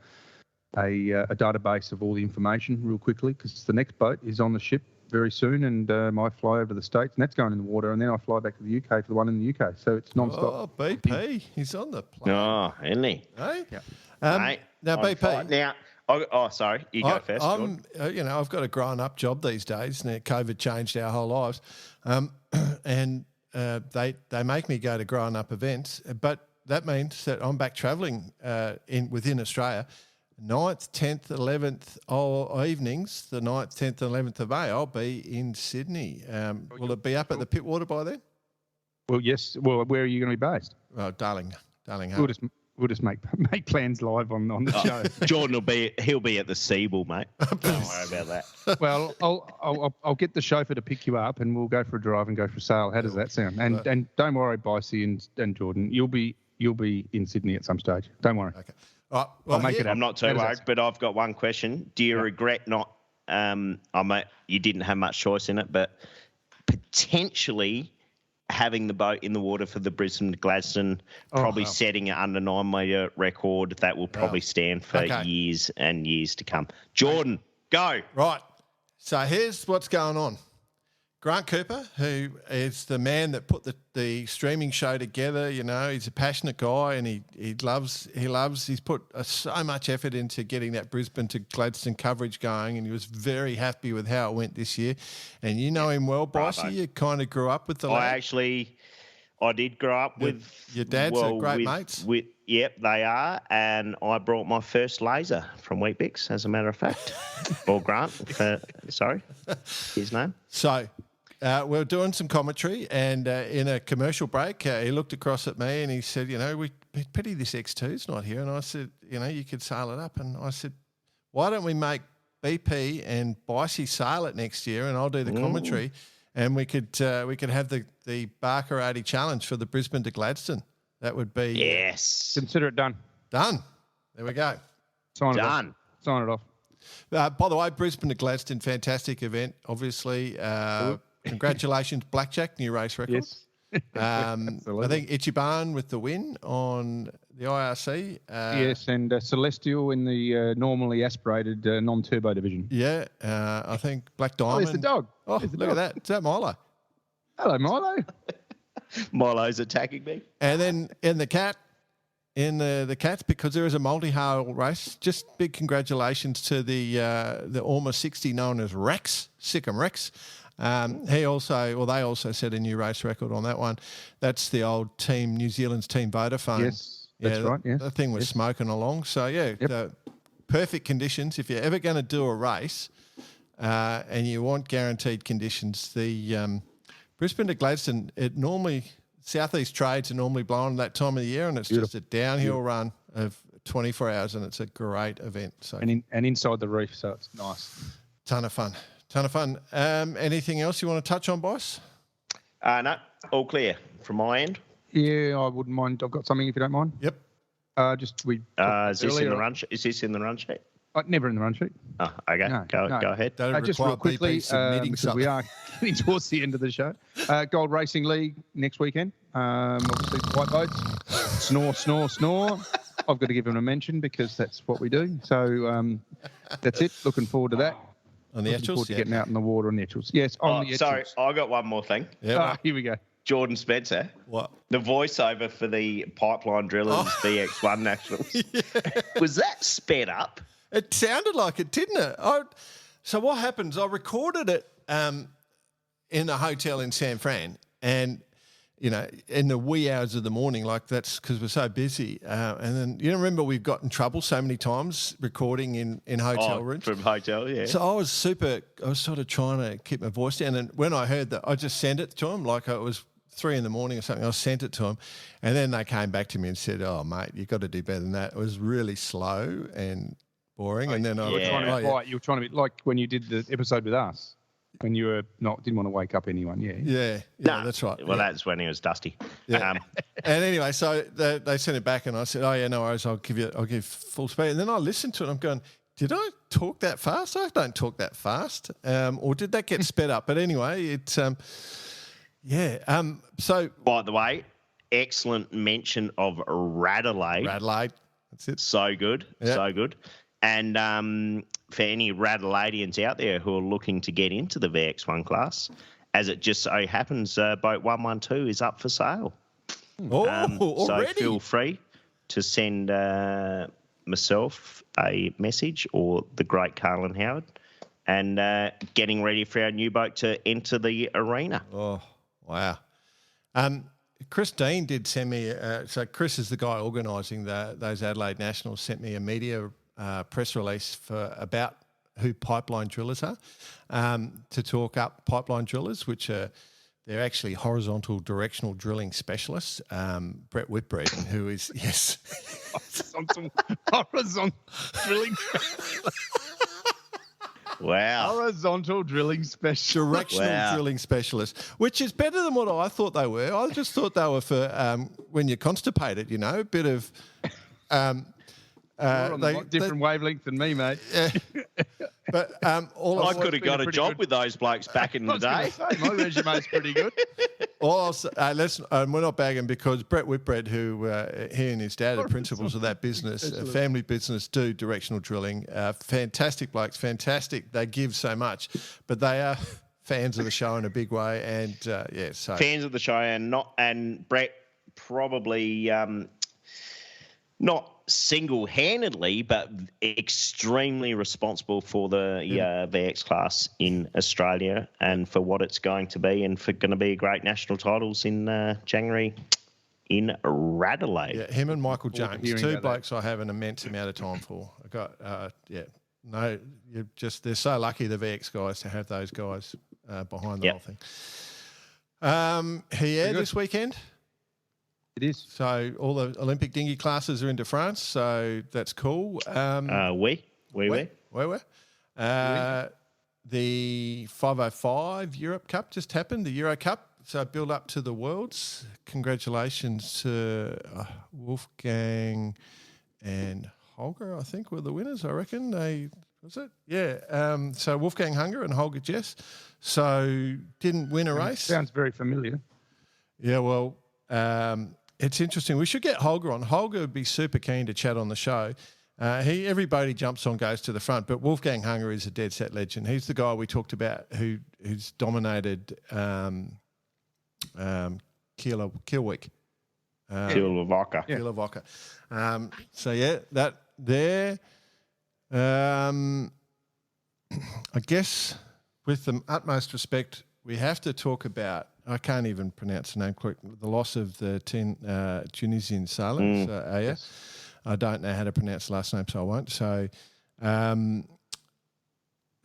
database of all the information real quickly, because the next boat is on the ship very soon, and I fly over to the States, and that's going in the water, and then I fly back to the UK for the one in the UK. So it's non-stop. Oh, BP, he's on the plane. Oh, isn't he? Hey? Yeah. Mate, now, BP. Now, sorry, you go first. I've got a grown-up job these days. Now, COVID changed our whole lives, and they make me go to grown-up events, but that means that I'm back travelling within Australia. 9th, 10th, 11th evenings, the 9th, 10th and 11th of May, I'll be in Sydney. Will it be up at the Pittwater by then? Well, yes. Well, where are you going to be based? Well, Darling Harbour. We'll just make plans live on the show. Jordan he'll be at the Seabull, mate. Don't worry about that. Well, I'll get the chauffeur to pick you up, and we'll go for a drive and go for a sail. How does that sound? And don't worry, Bicey and Jordan, you'll be in Sydney at some stage. Don't worry. Okay. All right, well, I'll make it. I'm not too worried, but I've got one question. Do you regret not? You didn't have much choice in it, but potentially having the boat in the water for the Brisbane to Gladstone, probably setting it under 9 metre record that will probably stand for years and years to come. Jordan, go. Right. So here's what's going on. Grant Cooper, who is the man that put the streaming show together, he's a passionate guy, and he's put so much effort into getting that Brisbane to Gladstone coverage going, and he was very happy with how it went this year. And you know him well, Brycey. You kind of grew up with the lad. I did grow up with your dads are great mates. Yep, they are, and I brought my first laser from Weet-Bix, as a matter of fact, or Grant. Sorry, his name. So. We were doing some commentary, and in a commercial break, he looked across at me and he said, we pity this X2's not here. And I said, you could sail it up. And I said, why don't we make BP and Bicey sail it next year, and I'll do the commentary, and we could have the Barker 80 challenge for the Brisbane to Gladstone. That would be yes. Consider it done. Done. There we go. Sign it off. By the way, Brisbane to Gladstone, fantastic event. Obviously. Congratulations, Blackjack, new race record. Yes. I think Ichiban with the win on the IRC. Yes, and Celestial in the normally aspirated non-turbo division. Yeah, I think Black Diamond. Oh, there's the dog. Look at that. Is that Milo? Hello, Milo. Milo's attacking me. And then in the the Cats, because there is a multi-hull race, just big congratulations to the Orma 60 known as Rex, Sikkim Rex. They also set a new race record on that one. That's the old team, New Zealand's team Vodafone. Yes, that's right. Yeah, the thing was smoking along. So the perfect conditions. If you're ever going to do a race, and you want guaranteed conditions, the Brisbane to Gladstone, southeast trades are normally blowing that time of the year, and it's just a downhill run of 24 hours, and it's a great event. So and inside the reef, so it's nice. Ton of fun. Anything else you want to touch on, boss? No, all clear from my end. Yeah, I wouldn't mind. I've got something if you don't mind. Yep. Is this in the run? Is this in the run sheet? Never in the run sheet. Oh, okay. No. Go ahead. Just real quickly, because we are getting towards the end of the show. Gold Racing League next weekend. Obviously, white boats. Snore. I've got to give them a mention because that's what we do. So that's it. Looking forward to that. On the Etchels? Getting out in the water on the Etchels. Yes, on the Etchels. Sorry, I got one more thing. Yeah. Here we go. Jordan Spencer. What? The voiceover for the Pipeline Drillers VX1 Nationals. Was that sped up? It sounded like it, didn't it? So what happens, I recorded it in a hotel in San Fran, and in the wee hours of the morning, like that's because we're so busy. And then you remember we've got in trouble so many times recording in hotel rooms. From hotel, yeah. So I was sort of trying to keep my voice down. And when I heard that, I just sent it to them like it was 3 a.m. or something. I sent it to them. And then they came back to me and said, "Oh, mate, you've got to do better than that." It was really slow and boring. And then you were trying to be like when you did the episode with us. When you were didn't want to wake up anyone, yeah, that's right. Well, that's when he was dusty. Yeah. And anyway, so they sent it back, and I said, "Oh yeah, no worries, I'll give full speed." And then I listened to it, and I'm going, "Did I talk that fast? I don't talk that fast, or did that get sped up?" But anyway, it's So, by the way, excellent mention of Radelaide. Radelaide, that's it. So good, so good. And for any Radeladians out there who are looking to get into the VX1 class, as it just so happens, boat 112 is up for sale. Already? So feel free to send myself a message or the great Carlin Howard, and getting ready for our new boat to enter the arena. Oh, wow. Chris Dean did send me, so Chris is the guy organising those Adelaide Nationals, sent me a media press release about who pipeline drillers are, to talk up pipeline drillers, which are, they're actually horizontal directional drilling specialists. Brett Whitbread, who is, yes. Horizontal drilling Wow. Horizontal drilling specialist. Directional drilling specialist, which is better than what I thought they were. I just thought they were for when you're constipated, a bit of... different wavelength than me, mate. Yeah. But I could have got a job with those blokes back in the day. My resume's pretty good. We're not bagging, because Brett Whitbread, who he and his dad are principals of that business, a family business, do directional drilling. Fantastic blokes, fantastic. They give so much, but they are fans of the show in a big way, and so fans of the show, and Brett probably not single-handedly, but extremely responsible for the VX class in Australia, and for what it's going to be, and for going to be great national titles in January in Radelaide. Yeah, him and Michael James, two blokes I have an immense amount of time for. I got they're so lucky, the VX guys, to have those guys behind the whole thing. This weekend. It is. So all the Olympic dinghy classes are into France, so that's cool. We. The 505 Europe Cup just happened, the Euro Cup, so build up to the Worlds. Congratulations to Wolfgang and Holger, I think, were the winners, I reckon. Was it? Yeah. So Wolfgang Hunger and Holger Jess. So didn't win a race. Sounds very familiar. Yeah, well... it's interesting. We should get Holger on. Holger would be super keen to chat on the show. Everybody jumps on, goes to the front, but Wolfgang Hunger is a dead set legend. He's the guy we talked about who's dominated Kielweek. Kielweek. That there. I guess with the utmost respect, we have to talk about, I can't even pronounce the name correctly, the loss of the Tunisian sailors, Aya. I don't know how to pronounce the last name, so I won't. So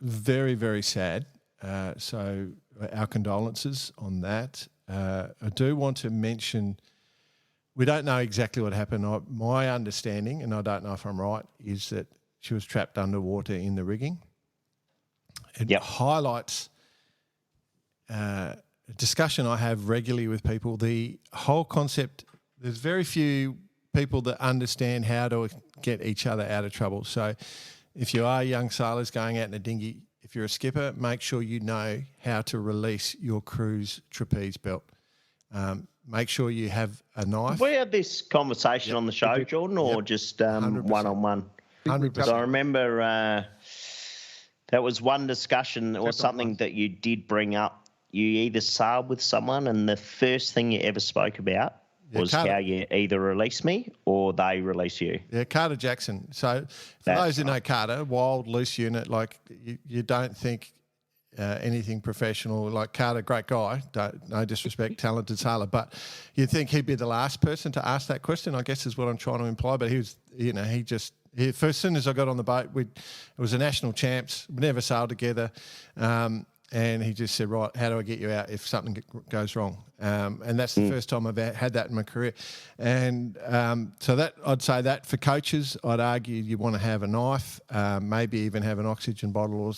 very, very sad. So our condolences on that. I do want to mention, we don't know exactly what happened. My understanding, and I don't know if I'm right, is that she was trapped underwater in the rigging. It highlights... a discussion I have regularly with people, the whole concept, there's very few people that understand how to get each other out of trouble. So if you are young sailors going out in a dinghy, if you're a skipper, make sure you know how to release your crew's trapeze belt. Make sure you have a knife. We had this conversation on the show, Jordan, or just one-on-one? 100%. So I remember that was one discussion or something that you did bring up. You either sailed with someone and the first thing you ever spoke about was how you either release me or they release you. Yeah, Carter Jackson. So for those who know Carter, wild, loose unit, like you don't think anything professional. Like Carter, great guy, no disrespect, talented sailor, but you'd think he'd be the last person to ask that question, I guess is what I'm trying to imply. But he was, as soon as I got on the boat, it was a national champs, we never sailed together, and he just said, right, how do I get you out if something goes wrong? And that's the first time I've had that in my career. And so that, I'd say that for coaches, I'd argue you want to have a knife, maybe even have an oxygen bottle or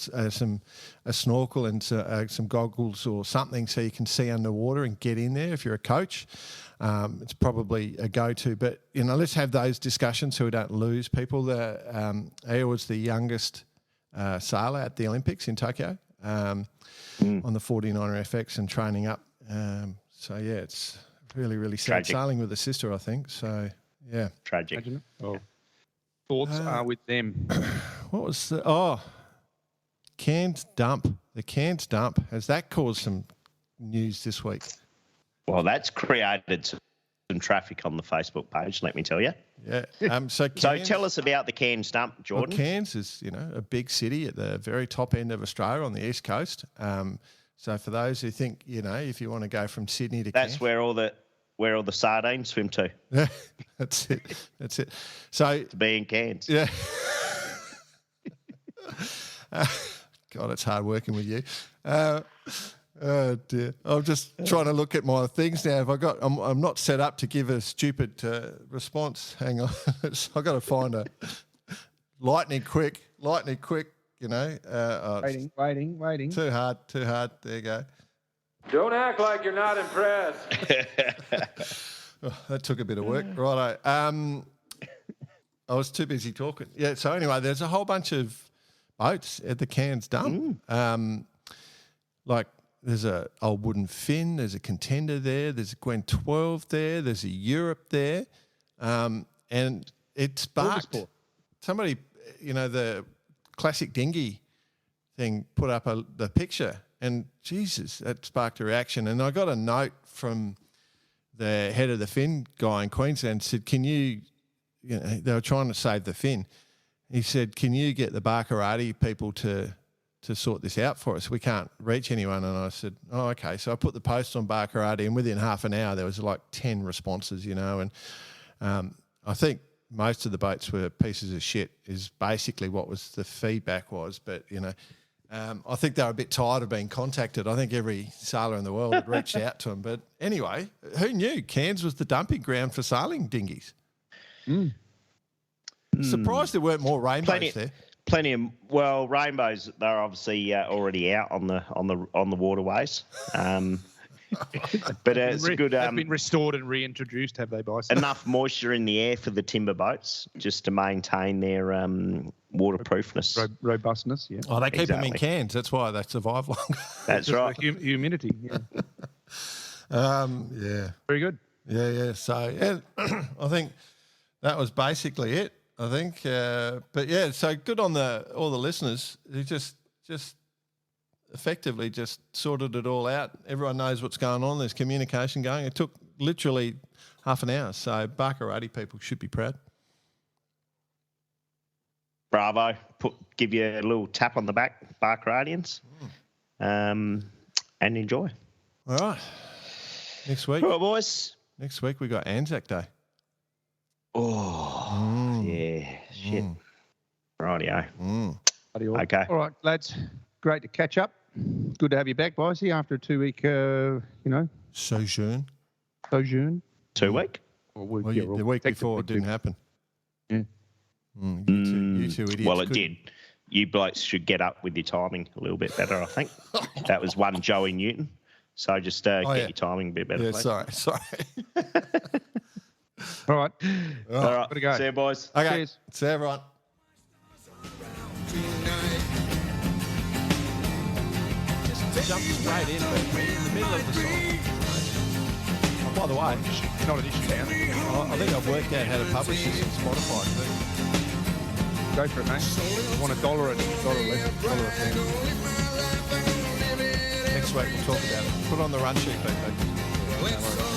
a snorkel and some goggles or something so you can see underwater and get in there if you're a coach. It's probably a go-to. But, let's have those discussions so we don't lose people. He was the youngest sailor at the Olympics in Tokyo. On the 49er FX and training up. So, yeah, it's really, really sad. Tragic. Sailing with a sister, I think. So, yeah. Tragic. Oh. Thoughts are with them. What was Cairns dump? The Cairns dump. Has that caused some news this week? Well, that's created some traffic on the Facebook page, let me tell you. Yeah. So tell us about the Cairns dump, Jordan. Well, Cairns is, a big city at the very top end of Australia on the east coast. So for those who think, if you want to go from Sydney to That's Cairns, where all the sardines swim to. Yeah, that's it. So to be in Cairns. Yeah. God, it's hard working with you. Oh dear! I'm just trying to look at my things now. I'm not set up to give a stupid response. Hang on, I've got to find a lightning quick. Waiting. Too hard. There you go. Don't act like you're not impressed. Oh, that took a bit of work. Righto. I was too busy talking. Yeah. So anyway, there's a whole bunch of boats at the Cairns dump. There's a old wooden Fin, there's a Contender there, there's a Gwen 12 there, there's a Europe there, and it sparked somebody, the classic dinghy thing put up the picture, and Jesus, that sparked a reaction. And I got a note from the head of the Fin guy in Queensland, said, can you, they were trying to save the Fin. He said, can you get the Barkarati people to sort this out for us? We can't reach anyone. And I said, oh, okay. So I put the post on Barkarati, and within half an hour there was like 10 responses, and I think most of the boats were pieces of shit is basically what was the feedback was. But, I think they were a bit tired of being contacted. I think every sailor in the world had reached out to them. But anyway, who knew Cairns was the dumping ground for sailing dinghies? Surprised there weren't more rainbows there. Plenty of rainbows. They're obviously already out on the waterways, but it's good. They've been restored and reintroduced, have they, Bison? Enough moisture in the air for the timber boats just to maintain their waterproofness, robustness. Yeah. Oh, they keep them in cans. That's why they survive longer. That's right. Humidity. Yeah. Yeah. Very good. Yeah. So I think that was basically it. I think, but yeah, so good on all the listeners who just effectively just sorted it all out. Everyone knows what's going on. There's communication going. It took literally half an hour. So Barkarati people should be proud. Bravo. Give you a little tap on the back, Barkaratians, and enjoy. All right. Next week. All right, boys. Next week we got Anzac Day. Oh, yeah, shit. Rightio. Okay. All right, lads. Great to catch up. Good to have you back, Boise, after a 2-week, sojourn. 2 week? The week before it didn't happen. Yeah. You two idiots. Well, it did. You blokes should get up with your timing a little bit better, I think. That was one Joey Newton. So just get your timing a bit better. Yeah, please. sorry. All right. Gotta go. See you, boys. Okay. Cheers. See you, everyone. Just jump straight in, but in the middle of the song. Oh, by the way, It's not an issue now. I think I've worked out how to publish this on Spotify too. Go for it, mate. I want $1 $1 a pound. Next week we'll talk about it. Put on the run sheet, people.